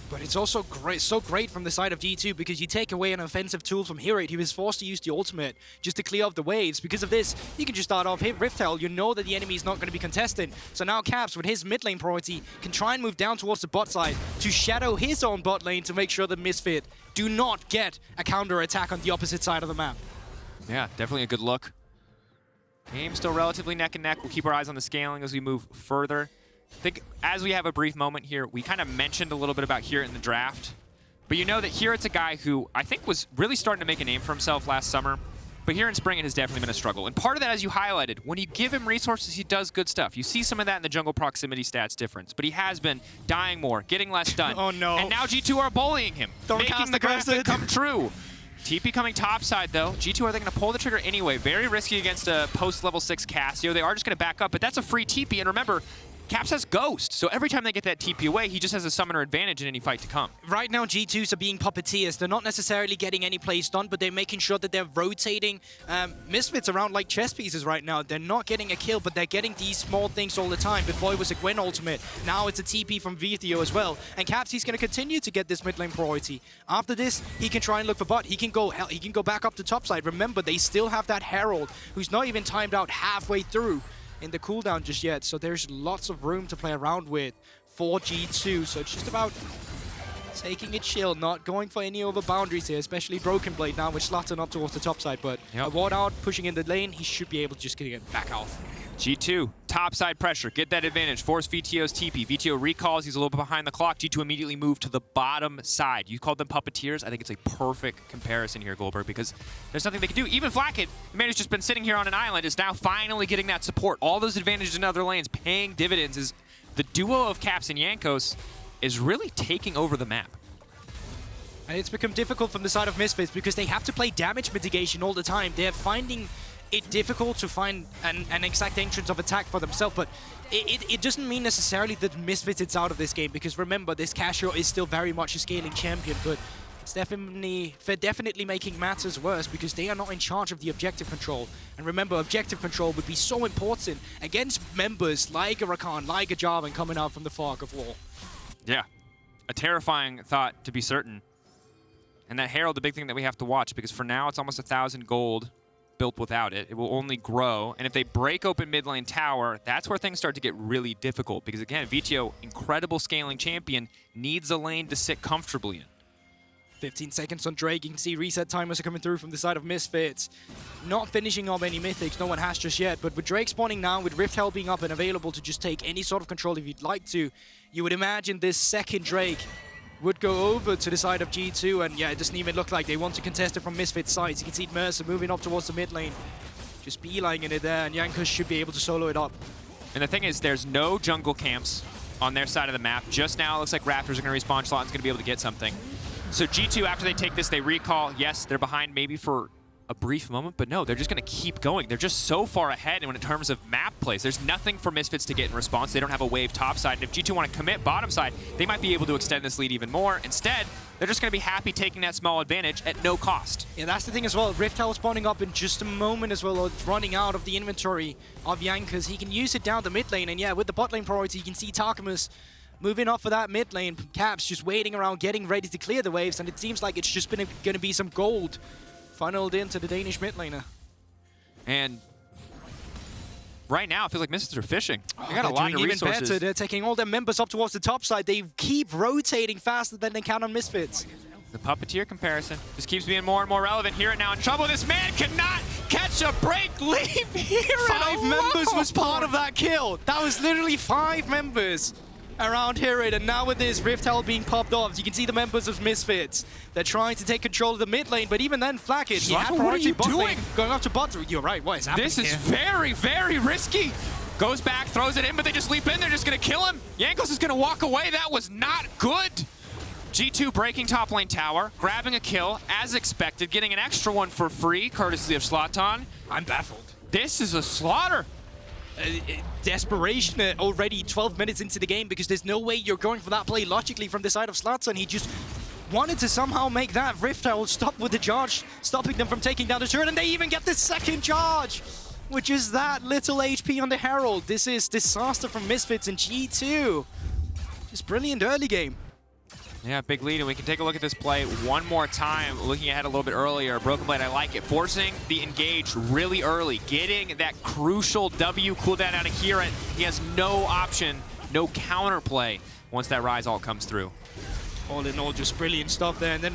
But it's also great, so great from the side of G2 because you take away an offensive tool from HiRit. He was forced to use the ultimate just to clear up the waves. Because of this, you can just start off hit Riftel. You know that the enemy is not going to be contested. So now Caps, with his mid lane priority, can try and move down towards the bot side to shadow his own bot lane to make sure that Misfit do not get a counter attack on the opposite side of the map. Yeah, definitely a good look. Game still relatively neck and neck. We'll keep our eyes on the scaling as we move further. I think as we have a brief moment here, we kind of mentioned a little bit about HiRit in the draft. But you know that HiRit's a guy who I think was really starting to make a name for himself last summer. But here in spring, it has definitely been a struggle. And part of that, as you highlighted, when you give him resources, he does good stuff. You see some of that in the jungle proximity stats difference. But he has been dying more, getting less done. Oh no. And now G2 are bullying him, making the graphic come true. TP coming topside, though. G2, are they going to pull the trigger anyway? Very risky against a post-level 6 Cassio. They are just going to back up, but that's a free TP. And remember, Caps has Ghost, so every time they get that TP away, he just has a summoner advantage in any fight to come. Right now, G2s are being puppeteers. They're not necessarily getting any plays done, but they're making sure that they're rotating Misfits around like chess pieces right now. They're not getting a kill, but they're getting these small things all the time. Before it was a Gwen ultimate, now it's a TP from Vetheo as well. And Caps, he's going to continue to get this mid lane priority. After this, he can try and look for bot. He can go back up to top side. Remember, they still have that Herald, who's not even timed out halfway through in the cooldown just yet, so there's lots of room to play around with for G2. So it's just about taking it chill, not going for any over boundaries here, especially BrokenBlade now with Shlatan up towards the top side. But a ward out, pushing in the lane, he should be able to just get it back off. G2, topside pressure, get that advantage, force Veteo's TP. Vetheo recalls, he's a little bit behind the clock. G2 immediately move to the bottom side. You called them puppeteers. I think it's a perfect comparison here, Guldborg, because there's nothing they can do. Even Flakked, the man who's just been sitting here on an island, is now finally getting that support. All those advantages in other lanes paying dividends. Is the duo of Caps and Jankos is really taking over the map. And it's become difficult from the side of Misfits because they have to play damage mitigation all the time. They're finding it difficult to find an exact entrance of attack for themselves, but it doesn't mean necessarily that Misfits is out of this game, because remember, this Cassio is still very much a scaling champion, but It's definitely making matters worse because they are not in charge of the objective control. And remember, objective control would be so important against members like a Rakan, like a Jarvan coming out from the fog of war. Yeah, a terrifying thought to be certain. And that Herald, the big thing that we have to watch, because for now it's almost 1,000 gold built without it. It will only grow. And if they break open mid lane tower, that's where things start to get really difficult. Because again, Vetheo, incredible scaling champion, needs a lane to sit comfortably in. 15 seconds on Drake. You can see reset timers are coming through from the side of Misfits. Not finishing off any mythics, no one has just yet. But with Drake spawning now, with Rift Hell being up and available to just take any sort of control if you'd like to, you would imagine this second Drake would go over to the side of G2. And yeah, it doesn't even look like they want to contest it from Misfits' sides. You can see Mersa moving up towards the mid lane. Just beelining it there, and Jankos should be able to solo it up. And the thing is, there's no jungle camps on their side of the map. Just now, it looks like Raptors are going to respawn. Shlatan's going to be able to get something. So G2, after they take this, they recall. Yes, they're behind maybe for a brief moment, but no, they're just going to keep going. They're just so far ahead in terms of map plays. There's nothing for Misfits to get in response. They don't have a wave top side. And if G2 want to commit bottom side, they might be able to extend this lead even more. Instead, they're just going to be happy taking that small advantage at no cost. Yeah, that's the thing as well. Rift Hell spawning up in just a moment as well, running out of the inventory of Jankos. He can use it down the mid lane, and yeah, with the bot lane priority, you can see Targamas moving off for that mid lane. Caps just waiting around, getting ready to clear the waves, and it seems like it's just going to be some gold funneled into the Danish mid laner. And right now, it feels like Misfits are fishing. They got a lot of resources. Even better. They're taking all their members up towards the top side. They keep rotating faster than they can on Misfits. The Puppeteer comparison just keeps being more and more relevant. HiRit now in trouble. This man cannot catch a break. Leave HiRit 5 members was part of that kill. That was literally 5 members around HiRit, and now with this Rift Hell being popped off, you can see the members of Misfits. They're trying to take control of the mid lane, but even then, Flakked, he had what are you doing? Going up to bot. You're right, what is happening This is very, very risky. Goes back, throws it in, but they just leap in. They're just going to kill him. Jankos is going to walk away. That was not good. G2 breaking top lane tower, grabbing a kill, as expected, getting an extra one for free, courtesy of Shlatan. I'm baffled. This is a slaughter. Desperation already 12 minutes into the game, because there's no way you're going for that play logically from the side of Shlatan. He just wanted to somehow make that Rift Hell stop with the charge, stopping them from taking down the turret, and they even get the second charge, which is that little HP on the Herald. This is disaster from Misfits and G2. Just brilliant early game. Yeah, big lead, and we can take a look at this play one more time. Looking ahead a little bit earlier, BrokenBlade, I like it. Forcing the engage really early, getting that crucial W cooldown out of HiRit. He has no option, no counterplay once that Ryze ult comes through. All in all, just brilliant stuff there. And then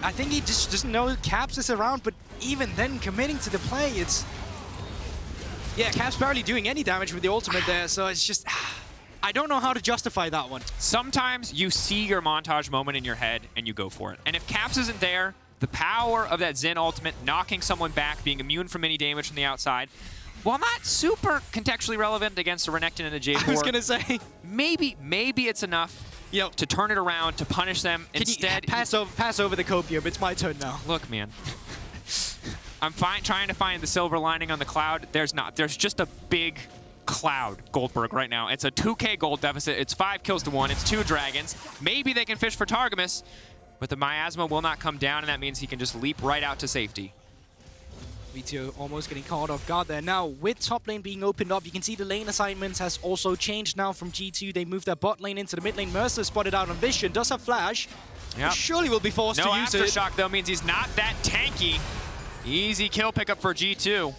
I think he just doesn't know Caps is around, but even then committing to the play, it's... Yeah, Caps barely doing any damage with the ultimate there, so it's just... I don't know how to justify that one. Sometimes you see your montage moment in your head and you go for it. And if Caps isn't there, the power of that Jhin ultimate, knocking someone back, being immune from any damage from the outside, while not super contextually relevant against a Renekton and a J4, I was going to say, maybe it's enough to turn it around, to punish them. Instead, pass over the copium. It's my turn now. Look, man. I'm trying to find the silver lining on the cloud. There's not. There's just a big cloud, Guldborg, right now. It's a 2k gold deficit. It's 5 kills to 1. It's 2 dragons. Maybe they can fish for Targamas, but the miasma will not come down, and that means he can just leap right out to safety. Vetheo almost getting caught off guard there. Now, with top lane being opened up, you can see the lane assignments has also changed now from G2. They moved their bot lane into the mid lane. Mersa spotted out on Vision, does have flash. Yep. Surely will be forced to use it. No aftershock, though, means he's not that tanky. Easy kill pickup for G2.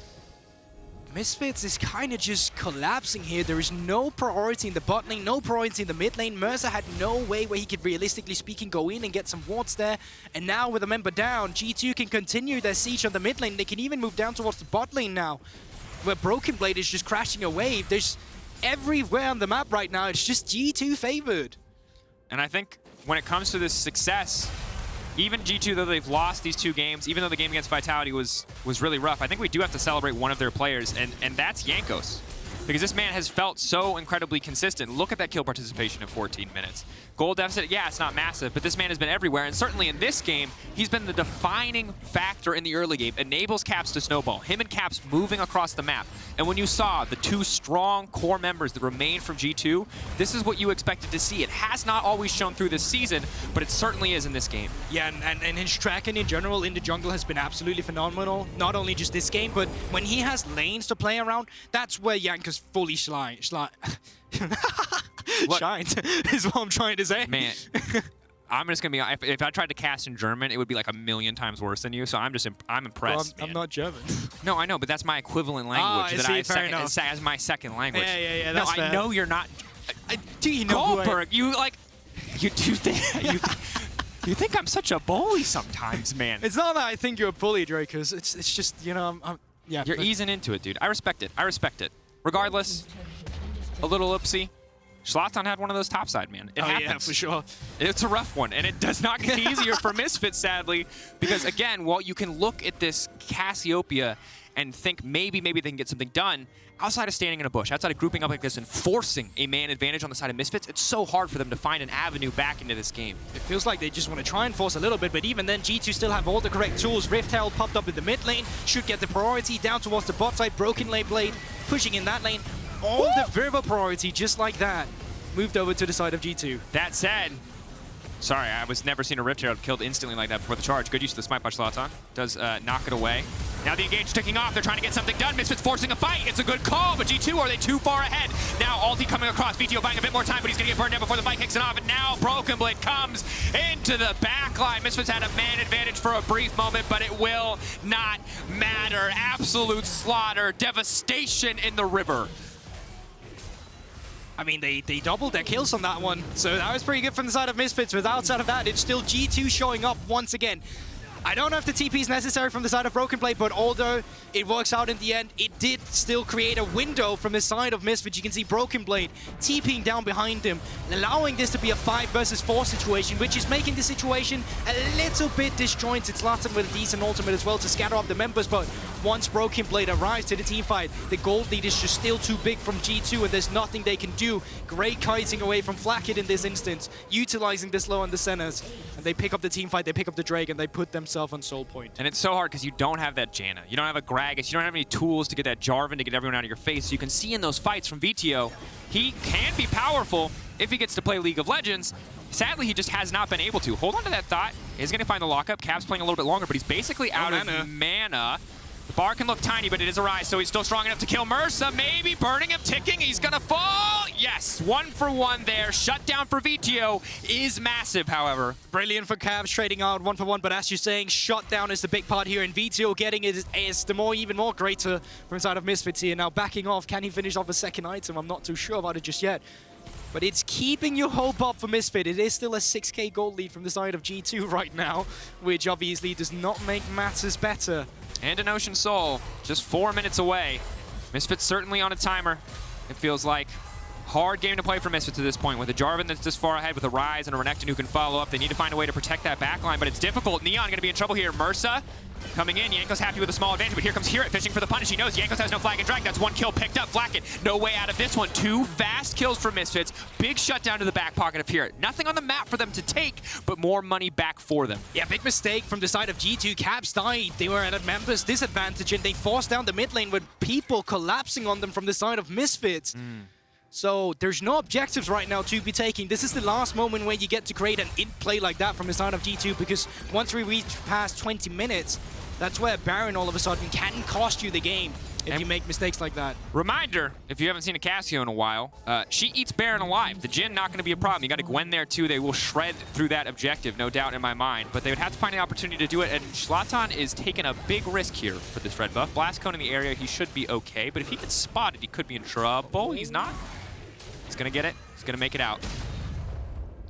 Misfits is kind of just collapsing here. There is no priority in the bot lane, no priority in the mid lane. Mersa had no way where he could, realistically speaking, go in and get some wards there. And now with a member down, G2 can continue their siege on the mid lane. They can even move down towards the bot lane now, where BrokenBlade is just crashing a wave. There's everywhere on the map right now, it's just G2 favored. And I think when it comes to this success, even G2, though they've lost these 2 games, even though the game against Vitality was really rough, I think we do have to celebrate one of their players, and that's Jankos. because this man has felt so incredibly consistent. Look at that kill participation in 14 minutes. Goal deficit, yeah, it's not massive, but this man has been everywhere, and certainly in this game, he's been the defining factor in the early game. Enables Caps to snowball. Him and Caps moving across the map. And when you saw the two strong core members that remain from G2, this is what you expected to see. It has not always shown through this season, but it certainly is in this game. Yeah, and his tracking in general in the jungle has been absolutely phenomenal. Not only just this game, but when he has lanes to play around, that's where Jankos fully shines is what I'm trying to say. Man, I'm just gonna be. If I tried to cast in German, it would be like a million times worse than you. So I'm impressed. Well, I'm not German. No, I know, but that's my equivalent language that I as my second language. Yeah. That's fair. I know you're not. Do you know Guldborg? You do think you think I'm such a bully sometimes, man. It's not that I think you're a bully, Drakos. It's just, you know, yeah. You're easing into it, dude. I respect it. I respect it. Regardless, a little oopsie. Shlatan had one of those topside, man. It happens. Yeah, for sure. It's a rough one, and it does not get easier for Misfits, sadly, because, again, while you can look at this Cassiopeia and think maybe they can get something done, outside of standing in a bush, outside of grouping up like this and forcing a man advantage on the side of Misfits, it's so hard for them to find an avenue back into this game. It feels like they just want to try and force a little bit, but even then, G2 still have all the correct tools. Vetheo popped up in the mid lane, should get the priority down towards the bot side. BrokenBlade pushing in that lane. All the Viva priority, just like that, moved over to the side of G2. That said, sorry, I was never seen a Rift Herald killed instantly like that before the charge. Good use of the smite by Shlatan. Does knock it away. Now the engage ticking off. They're trying to get something done. Misfits forcing a fight. It's a good call, but G2, are they too far ahead? Now Ulti coming across. Vetheo buying a bit more time, but he's going to get burned down before the fight kicks it off. And now BrokenBlade comes into the backline. Misfits had a man advantage for a brief moment, but it will not matter. Absolute slaughter. Devastation in the river. I mean, they doubled their kills on that one, so that was pretty good from the side of Misfits. But outside of that, it's still G2 showing up once again. I don't know if the TP is necessary from the side of BrokenBlade, but although it works out in the end, it did still create a window from the side of Misfits. You can see BrokenBlade TPing down behind him, allowing this to be a 5 versus 4 situation, which is making the situation a little bit disjointed. Shlatan with a decent ultimate as well to scatter up the members, but once BrokenBlade arrives to the teamfight, the gold lead is just still too big from G2, and there's nothing they can do. Great kiting away from Flakked in this instance, utilizing this low on the Sennas, and they pick up the teamfight, they pick up the Drake, and they put themselves on soul point. And it's so hard because you don't have that Janna. You don't have a Gragas. You don't have any tools to get that Jarvan to get everyone out of your face. So you can see in those fights from Vetheo, he can be powerful if he gets to play League of Legends. Sadly, he just has not been able to. Hold on to that thought. He's going to find the lockup. Cap's playing a little bit longer, but he's basically out of mana. The bar can look tiny, but it is a Ryze, so he's still strong enough to kill Mersa. Maybe burning him, ticking. He's going to fall. Yes, 1 for 1 there. Shutdown for Vetheo is massive, however. Brilliant for Cavs trading out 1 for 1, but as you're saying, shutdown is the big part here, and Vetheo getting it is the even more greater from inside of Misfits here. Now backing off, can he finish off a second item? I'm not too sure about it just yet. But it's keeping your hope up for Misfit. It is still a 6k gold lead from the side of G2 right now, which obviously does not make matters better. And an Ocean Soul, just 4 minutes away. Misfits certainly on a timer, it feels like. Hard game to play for Misfits at this point, with a Jarvan that's this far ahead, with a Ryze and a Renekton who can follow up. They need to find a way to protect that backline, but it's difficult. Neon going to be in trouble here. Mersa coming in. Jankos happy with a small advantage, but here comes HiRit fishing for the punish. He knows Jankos has no flag and drag. That's 1 kill picked up. Flakked, no way out of this one. 2 fast kills for Misfits. Big shutdown to the back pocket of HiRit. Nothing on the map for them to take, but more money back for them. Yeah, big mistake from the side of G2. Caps died. They were at a member's disadvantage, and they forced down the mid lane with people collapsing on them from the side of Misfits. So there's no objectives right now to be taking. This is the last moment where you get to create an in-play like that from the side of G2, because once we reach past 20 minutes, that's where Baron all of a sudden can cost you the game if you make mistakes like that. Reminder, if you haven't seen a Cassio in a while, she eats Baron alive. The Jhin not going to be a problem. You got a Gwen there too. They will shred through that objective, no doubt in my mind. But they would have to find an opportunity to do it, and Shlatan is taking a big risk here for this red buff. Blast Cone in the area, he should be okay, but if he gets spotted, he could be in trouble. He's not. He's going to get it. He's going to make it out.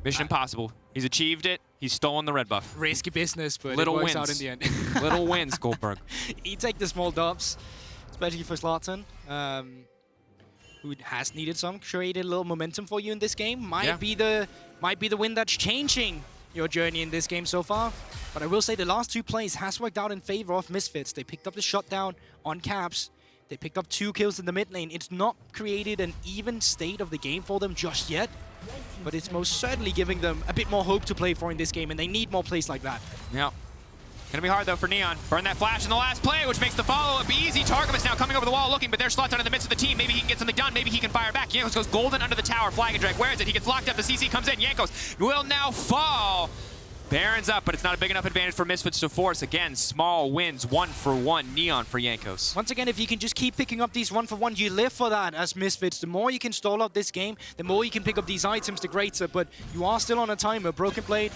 Mission impossible. He's achieved it. He's stolen the red buff. Risky business, but Little it works wins. out in the end. Little wins, Guldborg. He take the small dubs, especially for Shlatan, who has needed some, created a little momentum for you in this game. Might be the win that's changing your journey in this game so far. But I will say the last 2 plays has worked out in favor of Misfits. They picked up the shutdown on Caps. They picked up 2 kills in the mid lane. It's not created an even state of the game for them just yet, but it's most certainly giving them a bit more hope to play for in this game, and they need more plays like that. Yeah. Gonna be hard though for Neon. Burn that flash in the last play, which makes the follow-up easy. Targamas now coming over the wall looking, but there's Shlatan in the midst of the team. Maybe he can get something done. Maybe he can fire back. Jankos goes golden under the tower. Flakked drag. Where is it? He gets locked up. The CC comes in. Jankos will now fall. Baron's up, but it's not a big enough advantage for Misfits to force. Again, small wins, 1-for-1. Neon for Jankos. Once again, if you can just keep picking up these 1-for-1, you live for that as Misfits. The more you can stall out this game, the more you can pick up these items, the greater. But you are still on a timer. BrokenBlade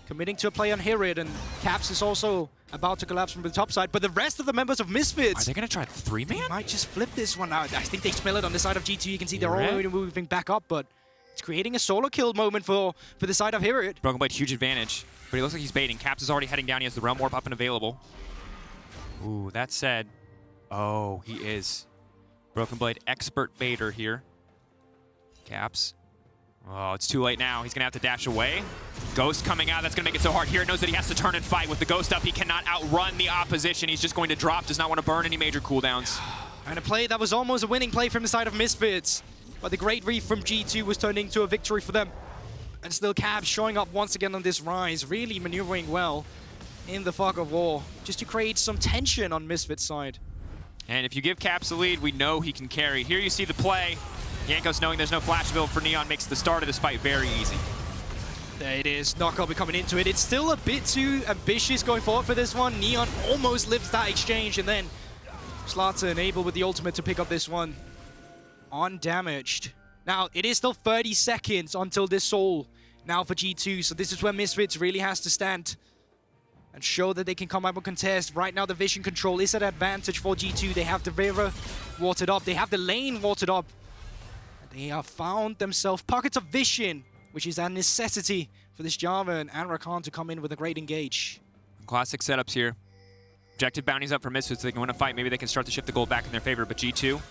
committing to a play on HiRit, and Caps is also about to collapse from the top side. But the rest of the members of Misfits... Are they going to try the 3-man? Might just flip this one out. I think they smell it on the side of G2. You can see they're already moving back up, but it's creating a solo kill moment for the side of HiRit. BrokenBlade, huge advantage. But he looks like he's baiting. Caps is already heading down. He has the Realm Warp up and available. Ooh, that said... Oh, he is. BrokenBlade, expert baiter here. Caps. Oh, it's too late now. He's going to have to dash away. Ghost coming out. That's going to make it so hard. HiRit knows that he has to turn and fight. With the Ghost up, he cannot outrun the opposition. He's just going to drop. Does not want to burn any major cooldowns. And a play that was almost a winning play from the side of Misfits. But the great reef from G2 was turned into a victory for them. And still Caps showing up once again on this Ryze. Really maneuvering well in the fog of war. Just to create some tension on Misfits' side. And if you give Caps the lead, we know he can carry. Here you see the play. Jankos, knowing there's no flash build for Neon, makes the start of this fight very easy. There it is. Knockout coming into it. It's still a bit too ambitious going forward for this one. Neon almost lives that exchange, and then Shlatan able with the ultimate to pick up this one undamaged. Now, it is still 30 seconds until this soul now for G2, so this is where Misfits really has to stand and show that they can come up and contest. Right now, the vision control is an advantage for G2. They have the river watered up. They have the lane watered up. They have found themselves pockets of vision, which is a necessity for this Jarvan and Rakan to come in with a great engage. Classic setups here. Objective bounties up for Misfits so they can win a fight. Maybe they can start to shift the gold back in their favor, but G2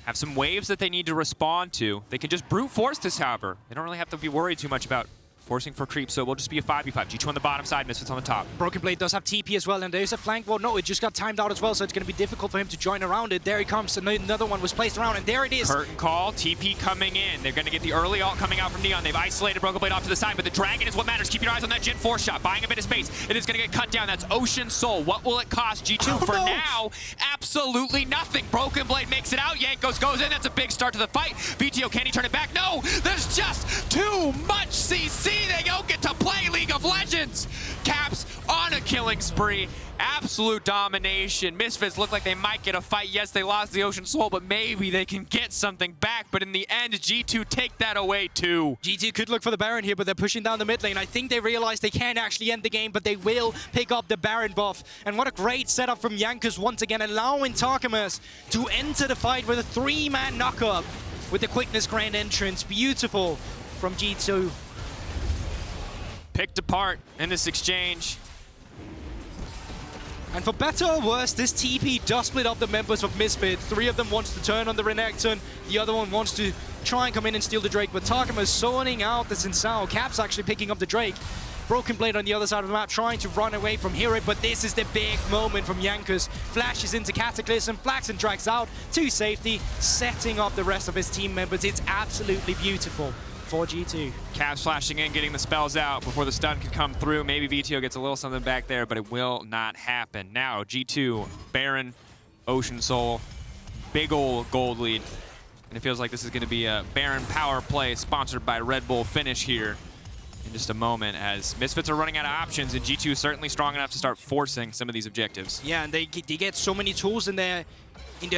have some waves that they need to respond to. They can just brute force this, however. They don't really have to be worried too much about forcing for creep, so it will just be a 5v5. G2 on the bottom side, Misfits on the top. BrokenBlade does have TP as well, and there's a flank wall. No, it just got timed out as well, so it's going to be difficult for him to join around it. There he comes, another one was placed around, and there it is. Curtain call, TP coming in. They're going to get the early ult coming out from Neon. They've isolated BrokenBlade off to the side, but the Dragon is what matters. Keep your eyes on that Jhin 4-shot, buying a bit of space. It is going to get cut down. That's Ocean Soul. What will it cost G2? For now, absolutely nothing. BrokenBlade makes it out. Jankos goes in. That's a big start to the fight. Vetheo, can he turn it back? No! There's just too much CC. They don't get to play League of Legends. Caps on a killing spree. Absolute domination. Misfits look like they might get a fight. Yes, they lost the Ocean Soul, but maybe they can get something back. But in the end, G2 take that away too. G2 could look for the Baron here, but they're pushing down the mid lane. I think they realize they can't actually end the game, but they will pick up the Baron buff. And what a great setup from Jankos once again, allowing Targamas to enter the fight with a 3-man knockup with the quickness grand entrance. Beautiful from G2. Picked apart in this exchange. And for better or worse, this TP does split up the members of Misfit. 3 of them wants to turn on the Renekton. The other one wants to try and come in and steal the Drake. But Targamas sorting out the Zhao. Caps actually picking up the Drake. BrokenBlade on the other side of the map trying to run away from HiRit. But this is the big moment from Jankos. Flashes into Cataclysm. Flakked and drags out to safety, setting up the rest of his team members. It's absolutely beautiful for G2. Caps flashing in, getting the spells out before the stun can come through. Maybe Vetheo gets a little something back there, but it will not happen. Now, G2, Baron, Ocean Soul, big ol' gold lead. And it feels like this is going to be a Baron power play sponsored by Red Bull finish here in just a moment, as Misfits are running out of options, and G2 is certainly strong enough to start forcing some of these objectives. Yeah, and they get so many tools in their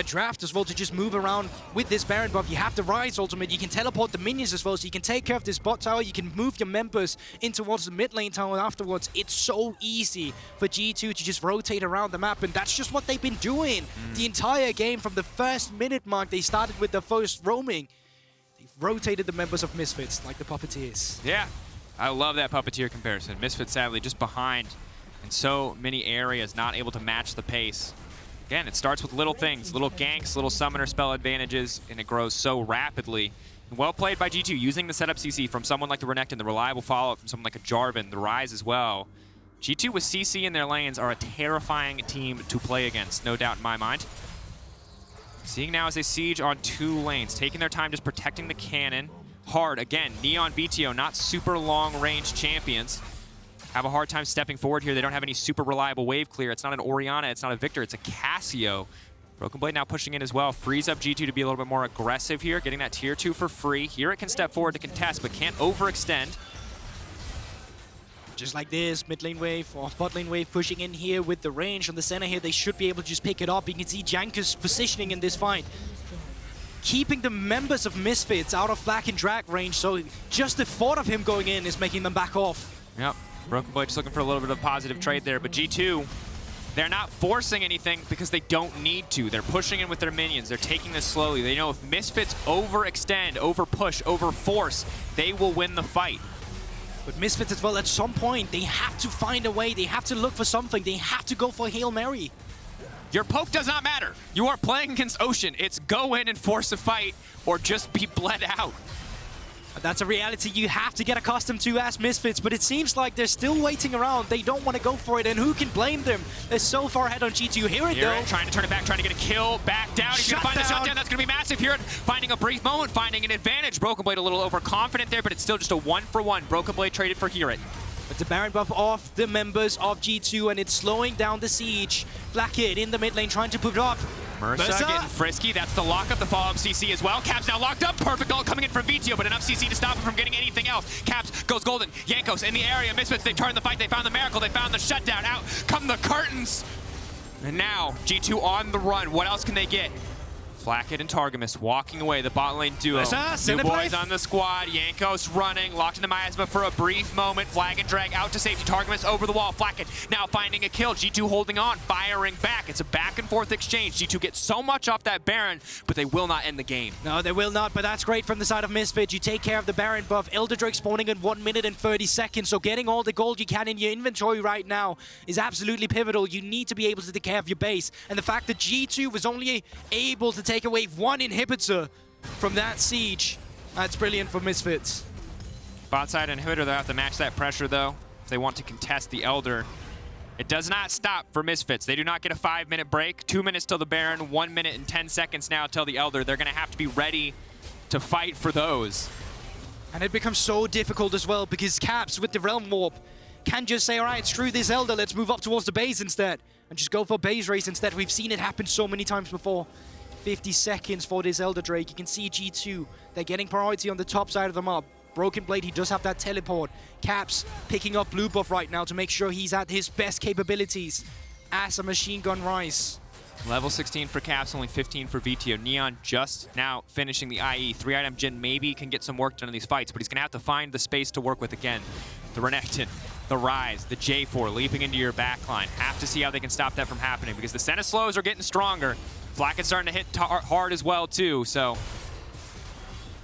draft as well to just move around with this Baron buff. You have the Ryze ultimate, you can teleport the minions as well, so you can take care of this bot tower, you can move your members in towards the mid lane tower afterwards. It's so easy for G2 to just rotate around the map, and that's just what they've been doing the entire game. From the first minute mark, they started with their first roaming. They've rotated the members of Misfits like the Puppeteers. Yeah, I love that Puppeteer comparison. Misfits sadly just behind in so many areas, not able to match the pace. Again, it starts with little things, little ganks, little summoner spell advantages, and it grows so rapidly. And well played by G2, using the setup CC from someone like the Renekton, the reliable follow-up from someone like a Jarvan, the Ryze as well. G2 with CC in their lanes are a terrifying team to play against, no doubt in my mind. Seeing now as they siege on 2 lanes, taking their time just protecting the cannon. Hard, again, Neon, Vetheo, not super long-range champions. Have a hard time stepping forward here. They don't have any super reliable wave clear. It's not an Orianna, it's not a Victor, it's a Cassio. BrokenBlade now pushing in as well. Frees up G2 to be a little bit more aggressive here, getting that tier 2 for free. HiRit can step forward to contest, but can't overextend. Just like this, mid lane wave or bot lane wave pushing in here with the range on the center here. They should be able to just pick it up. You can see Jankos positioning in this fight, keeping the members of Misfits out of Flakked and drag range, so just the thought of him going in is making them back off. Yep, BrokenBlade just looking for a little bit of positive trade there, but G2, they're not forcing anything because they don't need to. They're pushing in with their minions. They're taking this slowly. They know if Misfits overextend, overpush, overforce, they will win the fight. But Misfits as well, at some point, they have to find a way. They have to look for something. They have to go for Hail Mary. Your poke does not matter. You are playing against Ocean. It's go in and force a fight or just be bled out. That's a reality you have to get accustomed to as Misfits, but it seems like they're still waiting around. They don't want to go for it, and who can blame them? They're so far ahead on G2. HiRit though, trying to turn it back, trying to get a kill, back down. He's going to find the shutdown. That's going to be massive. HiRit finding a brief moment, finding an advantage. BrokenBlade a little overconfident there, but it's still just a 1-for-1. BrokenBlade traded for HiRit. But the Baron buff off the members of G2, and it's slowing down the siege. Flakked in the mid lane trying to put it up. Mersa getting frisky. That's the lockup, the follow-up CC as well. Caps now locked up. Perfect ult coming in from Vetheo, but enough CC to stop him from getting anything else. Caps goes golden. Jankos in the area. Misfits, they turned the fight. They found the miracle. They found the shutdown. Out come the curtains. And now G2 on the run. What else can they get? Flakked and Targamas walking away. The bot lane duo. New boys on the squad. Jankos running. Locked into Miasma for a brief moment. Flag and drag out to safety. Targamas over the wall. Flakked now finding a kill. G2 holding on. Firing back. It's a back and forth exchange. G2 gets so much off that Baron, but they will not end the game. No, they will not, but that's great from the side of Misfits. You take care of the Baron buff. Elder Drake spawning in 1 minute and 30 seconds, so getting all the gold you can in your inventory right now is absolutely pivotal. You need to be able to take care of your base. And the fact that G2 was only able to take away 1 inhibitor from that siege, that's brilliant for Misfits. Bot side inhibitor, they'll have to match that pressure though if they want to contest the Elder. It does not stop for Misfits. They do not get a 5-minute break. 2 minutes till the Baron, 1 minute and 10 seconds now till the Elder. They're going to have to be ready to fight for those. And it becomes so difficult as well because Caps with the Realm Warp can just say, all right, screw this Elder, let's move up towards the base instead. And just go for base race instead. We've seen it happen so many times before. 50 seconds for this Elder Drake. You can see G2, they're getting priority on the top side of the map. BrokenBlade, he does have that teleport. Caps picking up blue buff right now to make sure he's at his best capabilities as a machine gun Ryze. Level 16 for Caps, only 15 for Vetheo. Neon just now finishing the IE. 3-item Jhin maybe can get some work done in these fights, but he's going to have to find the space to work with again. The Renekton, the Ryze, the J4 leaping into your backline. Have to see how they can stop that from happening because the Senna slows are getting stronger. Flacked's starting to hit hard as well too, so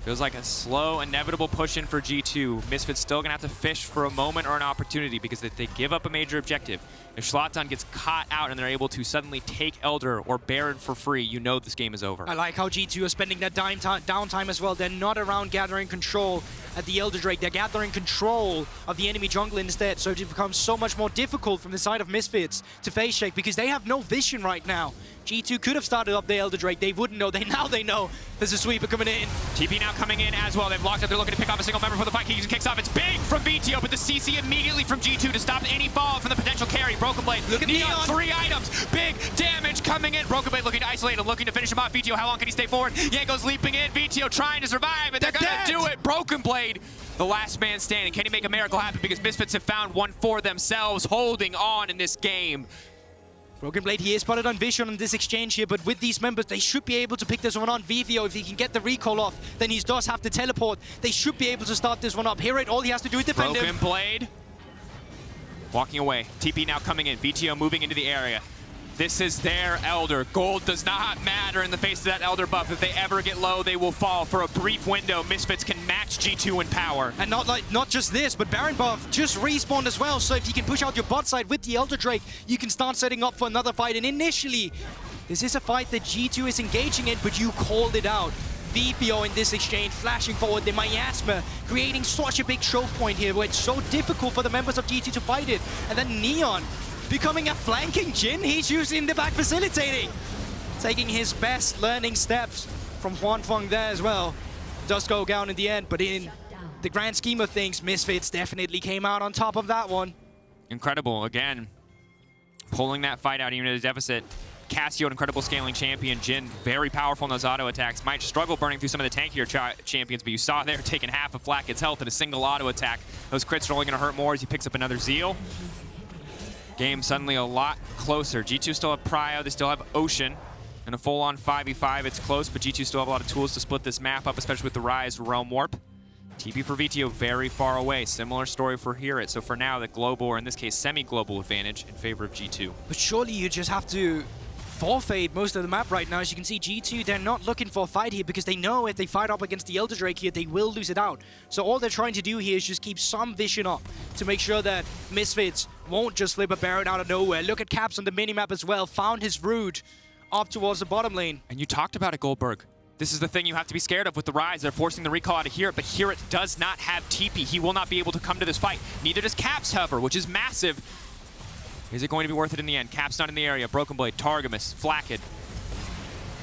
feels like a slow, inevitable push in for G2. Misfits still gonna have to fish for a moment or an opportunity because if they give up a major objective, if Shlatan gets caught out and they're able to suddenly take Elder or Baron for free, you know this game is over. I like how G2 are spending that downtime as well. They're not around gathering control at the Elder Drake. They're gathering control of the enemy jungle instead, so it becomes so much more difficult from the side of Misfits to face check because they have no vision right now. G2 could have started up the Elder Drake. They wouldn't know. Now they know there's a sweeper coming in. TP now coming in as well. They've locked up. They're looking to pick off a single member for the fight. He kicks off. It's big from Vetheo, but the CC immediately from G2 to stop any fall from the potential carry. BrokenBlade. Look at Neon. 3 items. Big damage coming in. BrokenBlade looking to isolate him, looking to finish him off. Vetheo, how long can he stay forward? Jankos leaping in. Vetheo trying to survive, and they're going to do it. BrokenBlade, the last man standing. Can he make a miracle happen? Because Misfits have found one for themselves, holding on in this game. BrokenBlade, he is spotted on vision on this exchange here, but with these members, they should be able to pick this one on. Vetheo, if he can get the recall off, then he does have to teleport. They should be able to start this one up. HiRit, all he has to do is defend him. BrokenBlade walking away. TP now coming in. Vetheo moving into the area. This is their Elder. Gold does not matter in the face of that Elder buff. If they ever get low, they will fall. For a brief window, Misfits can match G2 in power. And not just this, but Baron buff just respawned as well. So if you can push out your bot side with the Elder Drake, you can start setting up for another fight. And initially, this is a fight that G2 is engaging in, but you called it out. Vetheo in this exchange, flashing forward, the Miasma, creating such a big choke point here where it's so difficult for the members of G2 to fight it. And then Neon becoming a flanking Jhin, he's using the back facilitating. taking his best learning steps from Huan Feng there as well. Does go down in the end, but in the grand scheme of things, Misfits definitely came out on top of that one. Incredible, again, pulling that fight out even at a deficit. Cassio, an incredible scaling champion. Jhin, very powerful in those auto attacks. Might struggle burning through some of the tankier champions, but you saw there taking half of Flakked's health in a single auto attack. Those crits are only going to hurt more as he picks up another Zeal. Game suddenly a lot closer. G2 still have Prio, they still have Ocean. In a full-on 5v5, it's close, but G2 still have a lot of tools to split this map up, especially with the Ryze Realm Warp. TP for Vetheo very far away. Similar story for HiRit. So for now, the global, or in this case, semi-global advantage in favor of G2. But surely you just have to forfeit most of the map right now. As you can see, G2, they're not looking for a fight here because they know if they fight up against the Elder Drake here, they will lose it out. So all they're trying to do here is just keep some vision up to make sure that Misfits won't just flip a Baron out of nowhere. Look at Caps on the minimap as well. Found his route up towards the bottom lane. And you talked about it, Guldborg. This is the thing you have to be scared of with the Ryze. They're forcing the recall out of HiRit, but HiRit does not have TP. He will not be able to come to this fight. Neither does Caps, however, which is massive. Is it going to be worth it in the end? Caps not in the area. BrokenBlade, Targamas, Flakked,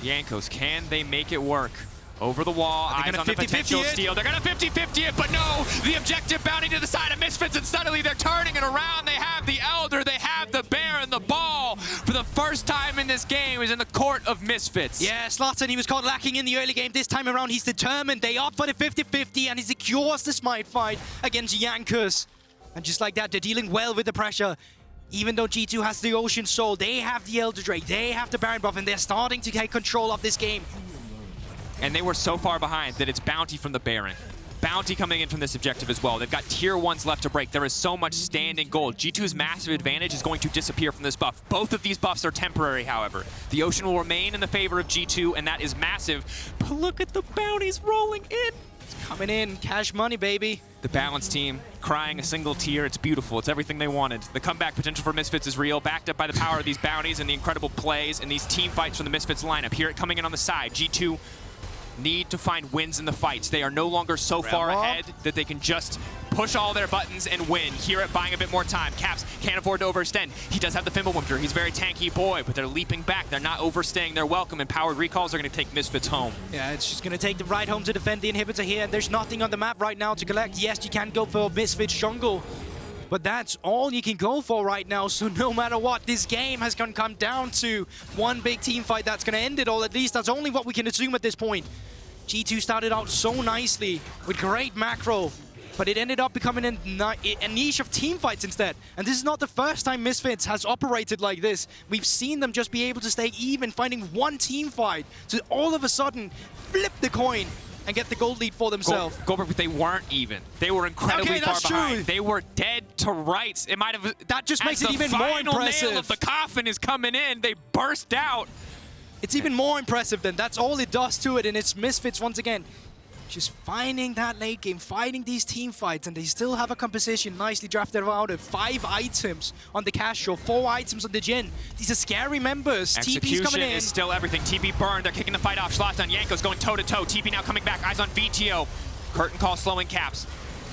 Jankos. Can they make it work? Over the wall, eyes on the potential steal. They're gonna 50-50 it, but no! The objective bounty to the side of Misfits, and suddenly they're turning it around. They have the Elder, they have the Baron, the ball. For the first time in this game is in the court of Misfits. Yeah, Shlatan, he was caught lacking in the early game. This time around, he's determined. They opt for the 50-50, and he secures the smite fight against Jankos. And just like that, they're dealing well with the pressure. Even though G2 has the Ocean Soul, they have the Elder Drake, they have the Baron buff, and they're starting to take control of this game. And they were so far behind that it's bounty from the Baron. Bounty coming in from this objective as well. They've got tier 1s left to break. There is so much standing gold. G2's massive advantage is going to disappear from this buff. Both of these buffs are temporary, however. The Ocean will remain in the favor of G2, and that is massive. But look at the bounties rolling in. It's coming in. Cash money, baby. The balanced team crying a single tear. It's beautiful. It's everything they wanted. The comeback potential for Misfits is real, backed up by the power of these bounties and the incredible plays and these team fights from the Misfits lineup. HiRit coming in on the side. G2 need to find wins in the fights. They are no longer so far ahead that they can just push all their buttons and win. HiRit buying a bit more time. Caps can't afford to overextend. He does have the Fimbulwinter. He's a very tanky boy, but they're leaping back. They're not overstaying their welcome, and powered recalls are going to take Misfits home. Yeah, it's just going to take the ride home to defend the inhibitor here, and there's nothing on the map right now to collect. Yes, you can go for Misfits jungle, but that's all you can go for right now. So no matter what, this game has going to come down to one big team fight that's going to end it all. At least that's only what we can assume at this point. G2 started out so nicely with great macro, but it ended up becoming a niche of team fights instead. And this is not the first time Misfits has operated like this. We've seen them just be able to stay even, finding one team fight to all of a sudden flip the coin and get the gold lead for themselves. Guldborg, but they weren't even. They were incredibly far behind. True. They were dead to rights. It might have. That just makes it even more impressive. The final nail of the coffin is coming in. They burst out. It's even more impressive than that's all it does to it, and it's Misfits once again. Just finding that late game, fighting these team fights, and they still have a composition nicely drafted out of 5 items on the Cash 4 items on the Jhin. These are scary members. TP's coming in. Is still everything. TP burned. They're kicking the fight off. Shlatan, Jankos going toe-to-toe. TP now coming back. Eyes on Vetheo. Curtain call slowing Caps.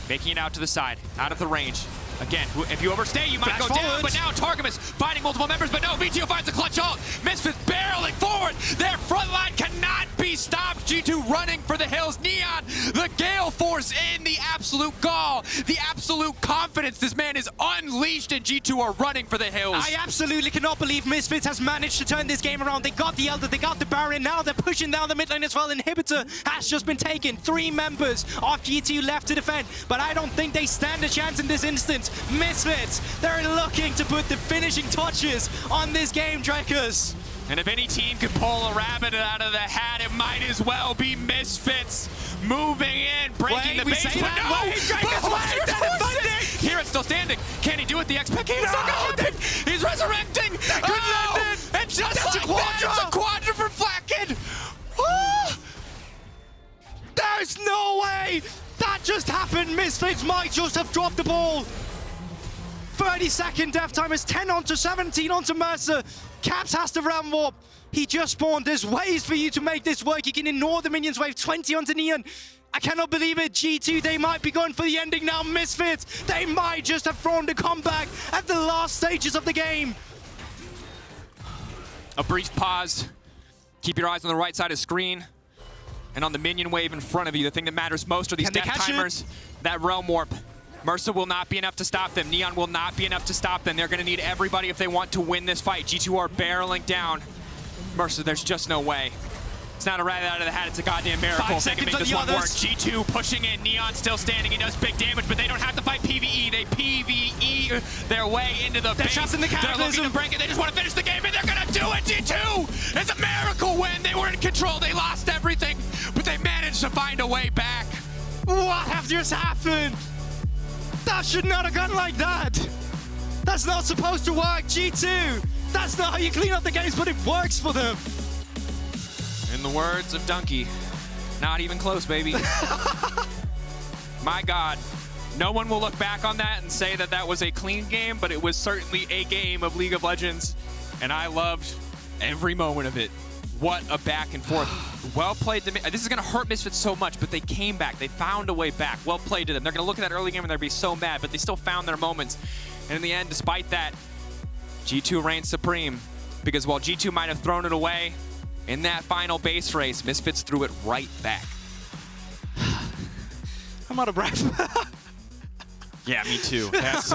Making it out to the side. Out of the range. Again, if you overstay, you might go down, but now Targamas fighting multiple members, but no, Vetheo finds a clutch ult. Misfits barreling forward. Their front line cannot be stopped. G2 running for the hills. Neon, the Gale Force in the absolute gall, the absolute confidence. This man is unleashed, and G2 are running for the hills. I absolutely cannot believe Misfits has managed to turn this game around. They got the Elder, they got the Baron, now they're pushing down the mid lane as well. Inhibitor has just been taken. 3 members of G2 left to defend, but I don't think they stand a chance in this instance. Misfits, they're looking to put the finishing touches on this game, Drakos. And if any team could pull a rabbit out of the hat, it might as well be Misfits. Moving in, breaking the base, but no! HiRit's still standing. Can he do it? The X-Pack is still going. He's resurrecting! And just like that, it's a quadra for Flakked! There's no way that just happened. Misfits might just have dropped the ball. 30-second death time is 10 onto 17 onto Mersa. Caps has to Realm Warp. He just spawned. There's ways for you to make this work. You can ignore the minions wave. 20 onto Neon. I cannot believe it. G2, they might be going for the ending now. Misfits, they might just have thrown the comeback at the last stages of the game. A brief pause Keep your eyes on the right side of the screen and on the minion wave in front of you. The thing that matters most are these death timers. That Realm Warp. Mersa will not be enough to stop them. Neon will not be enough to stop them. They're going to need everybody if they want to win this fight. G2 are barreling down. Mersa, there's just no way. It's not a rabbit out of the hat, it's a goddamn miracle. They can make this one work. G2 pushing in, Neon still standing. He does big damage, but they don't have to fight PvE. They PvE their way into the base. Trapped in the They're looking to break it. They just want to finish the game, and they're gonna do it. G2 it's a miracle win. They were in control. They lost everything, but they managed to find a way back. What have just happened? That should not have gone like that. That's not supposed to work, G2. That's not how you clean up the games, but it works for them. In the words of Donkey, not even close, baby. My God, no one will look back on that and say that that was a clean game, but it was certainly a game of League of Legends, and I loved every moment of it. What a back and forth. Well played. This is going to hurt Misfits so much, but they came back. They found a way back. Well played to them. They're going to look at that early game and they're going to be so mad, but they still found their moments. And in the end, despite that, G2 reigns supreme, because while G2 might have thrown it away, in that final base race, Misfits threw it right back. I'm out of breath. Yeah, me too. That's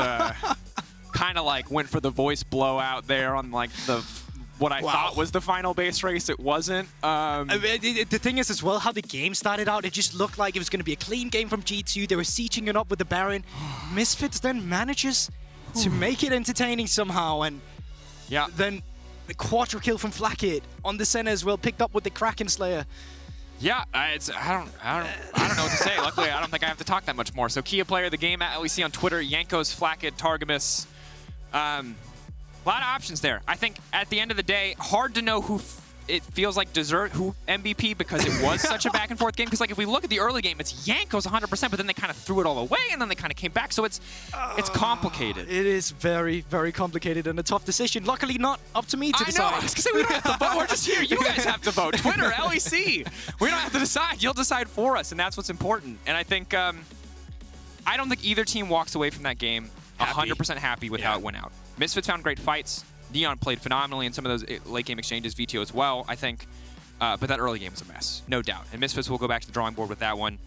kind of like went for the voice blowout there on like what I thought was the final base race. It wasn't. The thing is as well, how the game started out, it just looked like it was going to be a clean game from G2. They were sieging it up with the Baron. Misfits then manages to make it entertaining somehow, and yeah, then the quadra kill from Flakked on the Senna as well, picked up with the Kraken Slayer. Yeah, I don't know what to say. Luckily, I don't think I have to talk that much more. So, Kia player of the game at LEC on Twitter, Jankos, Flakked, Targamas. A lot of options there. I think at the end of the day, hard to know who it feels like who MVP, because it was such a back and forth game. Because like if we look at the early game, it's Jankos 100%, but then they kind of threw it all away and then they kind of came back. So it's complicated. It is very, very complicated and a tough decision. Luckily, not up to me to decide. I know. I was gonna say we don't have to vote. We're just here. You guys have to vote. Twitter, LEC. We don't have to decide. You'll decide for us, and that's what's important. And I think I don't think either team walks away from that game 100% happy with how it went out. Misfits found great fights. Neon played phenomenally in some of those late game exchanges, Vetheo as well, I think. But that early game was a mess, no doubt. And Misfits will go back to the drawing board with that one.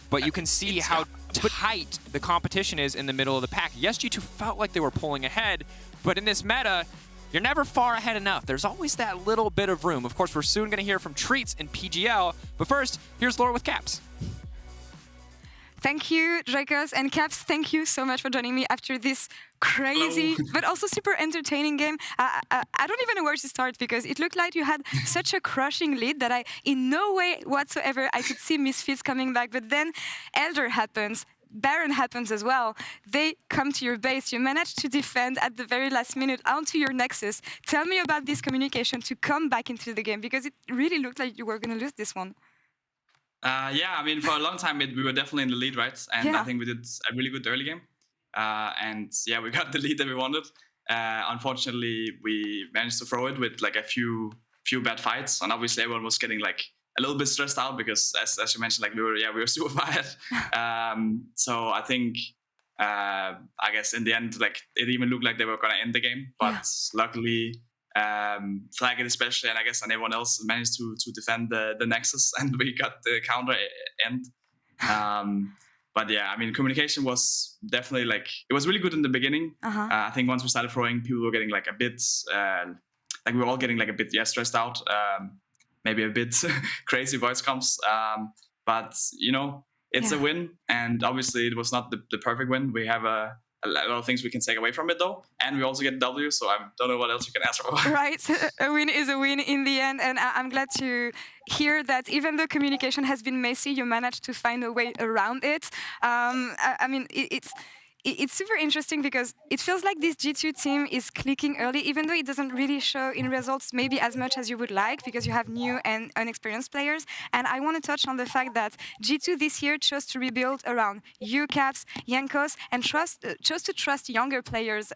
But you can see how tight the competition is in the middle of the pack. Yes, G2 felt like they were pulling ahead, but in this meta, you're never far ahead enough. There's always that little bit of room. Of course, we're soon going to hear from Treats and PGL. But first, here's Laure with Caps. Thank you, Drakos and Caps. Thank you so much for joining me after this crazy, but also super entertaining game. I don't even know where to start, because it looked like you had such a crushing lead that in no way whatsoever, I could see Misfits coming back. But then Elder happens. Baron happens as well. They come to your base. You manage to defend at the very last minute onto your Nexus. Tell me about this communication to come back into the game, because it really looked like you were going to lose this one. Yeah, I mean, for a long time, we were definitely in the lead, right? And I think we did a really good early game. And yeah, we got the lead that we wanted. Unfortunately, we managed to throw it with like a few bad fights. And obviously, everyone was getting like a little bit stressed out because, as you mentioned, like we were super fired. So I think, I guess in the end, like it even looked like they were going to end the game. But luckily, Flakked especially, and I guess everyone else managed to defend the Nexus, and we got the counter end. But yeah, I mean, communication was definitely like, it was really good in the beginning. I think once we started throwing, people were getting like a bit, like we were all getting like a bit stressed out, maybe a bit crazy voice comms. But you know, it's a win, and obviously it was not the perfect win. We have a lot of things we can take away from it though, and we also get a W, so I don't know what else you can ask for. Right, a win is a win in the end, and I'm glad to hear that even though communication has been messy, you managed to find a way around it. I mean, it's super interesting because it feels like this G2 team is clicking early, even though it doesn't really show in results maybe as much as you would like, because you have new and unexperienced players. And I want to touch on the fact that G2 this year chose to rebuild around you, Caps, Jankos, and chose to trust younger players,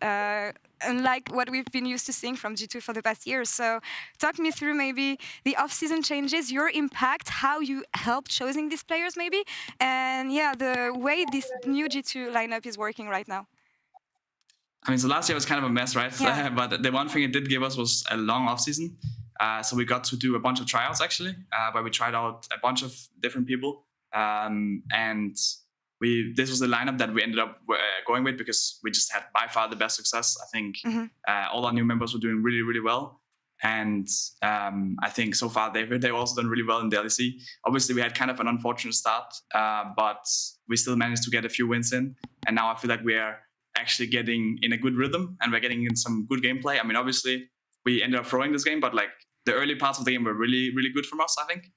unlike what we've been used to seeing from G2 for the past years. So talk me through maybe the off-season changes, your impact, how you helped choosing these players maybe, and yeah, the way this new G2 lineup is working right now. I mean, so last year was kind of a mess, right? Yeah. But the one thing it did give us was a long off-season. So we got to do a bunch of tryouts actually, where we tried out a bunch of different people. And this was the lineup that we ended up going with because we just had by far the best success. I think all our new members were doing really, really well. And I think so far they've also done really well in the LEC. Obviously, we had kind of an unfortunate start, but we still managed to get a few wins in. And now I feel like we are actually getting in a good rhythm and we're getting in some good gameplay. I mean, obviously, we ended up throwing this game, but like the early parts of the game were really, really good from us, I think.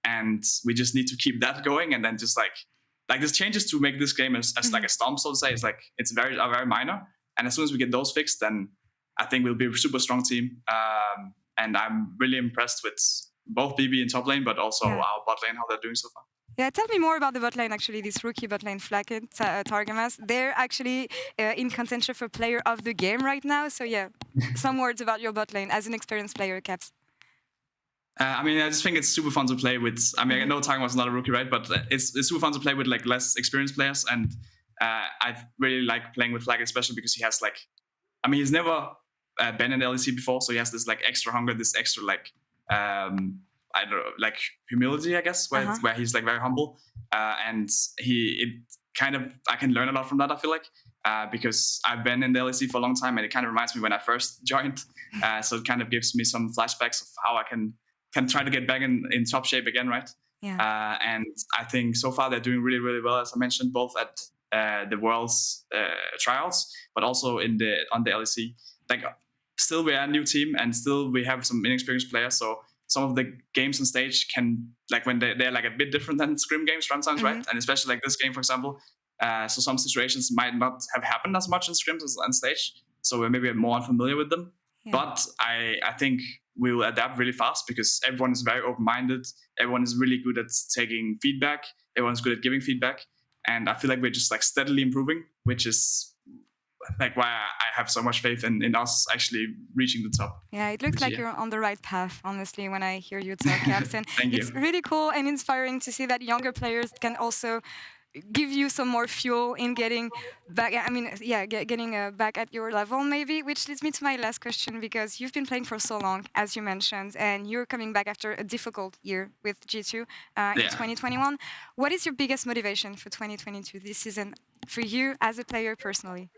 And we just need to keep that going. And then just like this changes to make this game as like a stomp, so to say. It's like it's very minor. And as soon as we get those fixed, then I think we'll be a super strong team. And I'm really impressed with both BB and top lane, but also our bot lane, how they're doing so far. Yeah, tell me more about the bot lane, actually, this rookie bot lane, Flakked, Targamas. They're actually in contention for player of the game right now. So yeah, some words about your bot lane as an experienced player, Caps. I mean, I just think it's super fun to play with. I mean, I know Targamas is not a rookie, right? But it's super fun to play with like less experienced players. And I really like playing with Flakked, especially because he has like, I mean, he's never been in the LEC before, so he has this like extra hunger, this extra like I don't know, like humility, I guess, where he's like very humble, and I can learn a lot from that. I feel like because I've been in the LEC for a long time, and it kind of reminds me when I first joined. So it kind of gives me some flashbacks of how I can try to get back in top shape again, right? Yeah. And I think so far they're doing really, really well, as I mentioned, both at the Worlds tryouts, but also on the LEC. Like, still we are a new team, and still we have some inexperienced players. So some of the games on stage can, like, when they're like a bit different than scrim games sometimes, right? And especially like this game, for example. So some situations might not have happened as much in scrims as on stage. So we're maybe more unfamiliar with them. Yeah. But I think we will adapt really fast because everyone is very open-minded. Everyone is really good at taking feedback. Everyone's good at giving feedback. And I feel like we're just like steadily improving, which is like why I have so much faith in us actually reaching the top. Yeah, it looks like you're on the right path, honestly, when I hear you talk, Caps. And Thank you. It's really cool and inspiring to see that younger players can also give you some more fuel in getting back. I mean, yeah, getting back at your level, maybe. Which leads me to my last question, because you've been playing for so long, as you mentioned, and you're coming back after a difficult year with G2 in 2021. What is your biggest motivation for 2022 this season for you as a player personally?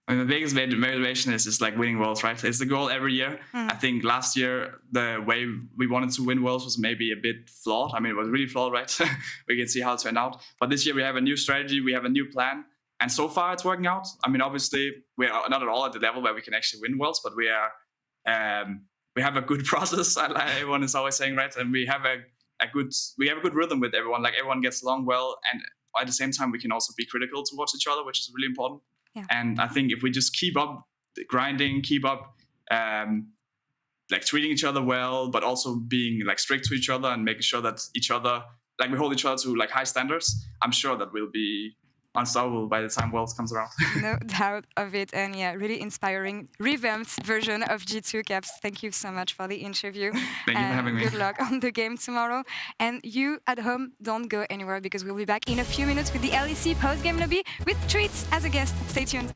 I mean, the biggest motivation is like winning Worlds, right? It's the goal every year. I think last year, the way we wanted to win Worlds was maybe a bit flawed. I mean, it was really flawed, right? We can see how it turned out. But this year we have a new strategy, we have a new plan. And so far it's working out. I mean, obviously, we are not at all at the level where we can actually win Worlds, but we have a good process, like everyone is always saying, right? And we have a good rhythm with everyone. Like, everyone gets along well. And at the same time, we can also be critical towards each other, which is really important. Yeah. And I think if we just keep up grinding, keep up like treating each other well, but also being like strict to each other and making sure that we hold each other to like high standards, I'm sure that we'll be unstoppable by the time Worlds comes around. No doubt of it. And yeah, really inspiring revamped version of G2, Caps. Thank you so much for the interview. Thank you for having me. Good luck on the game tomorrow. And you at home, don't go anywhere, because we'll be back in a few minutes with the LEC post-game lobby with Treats as a guest. Stay tuned.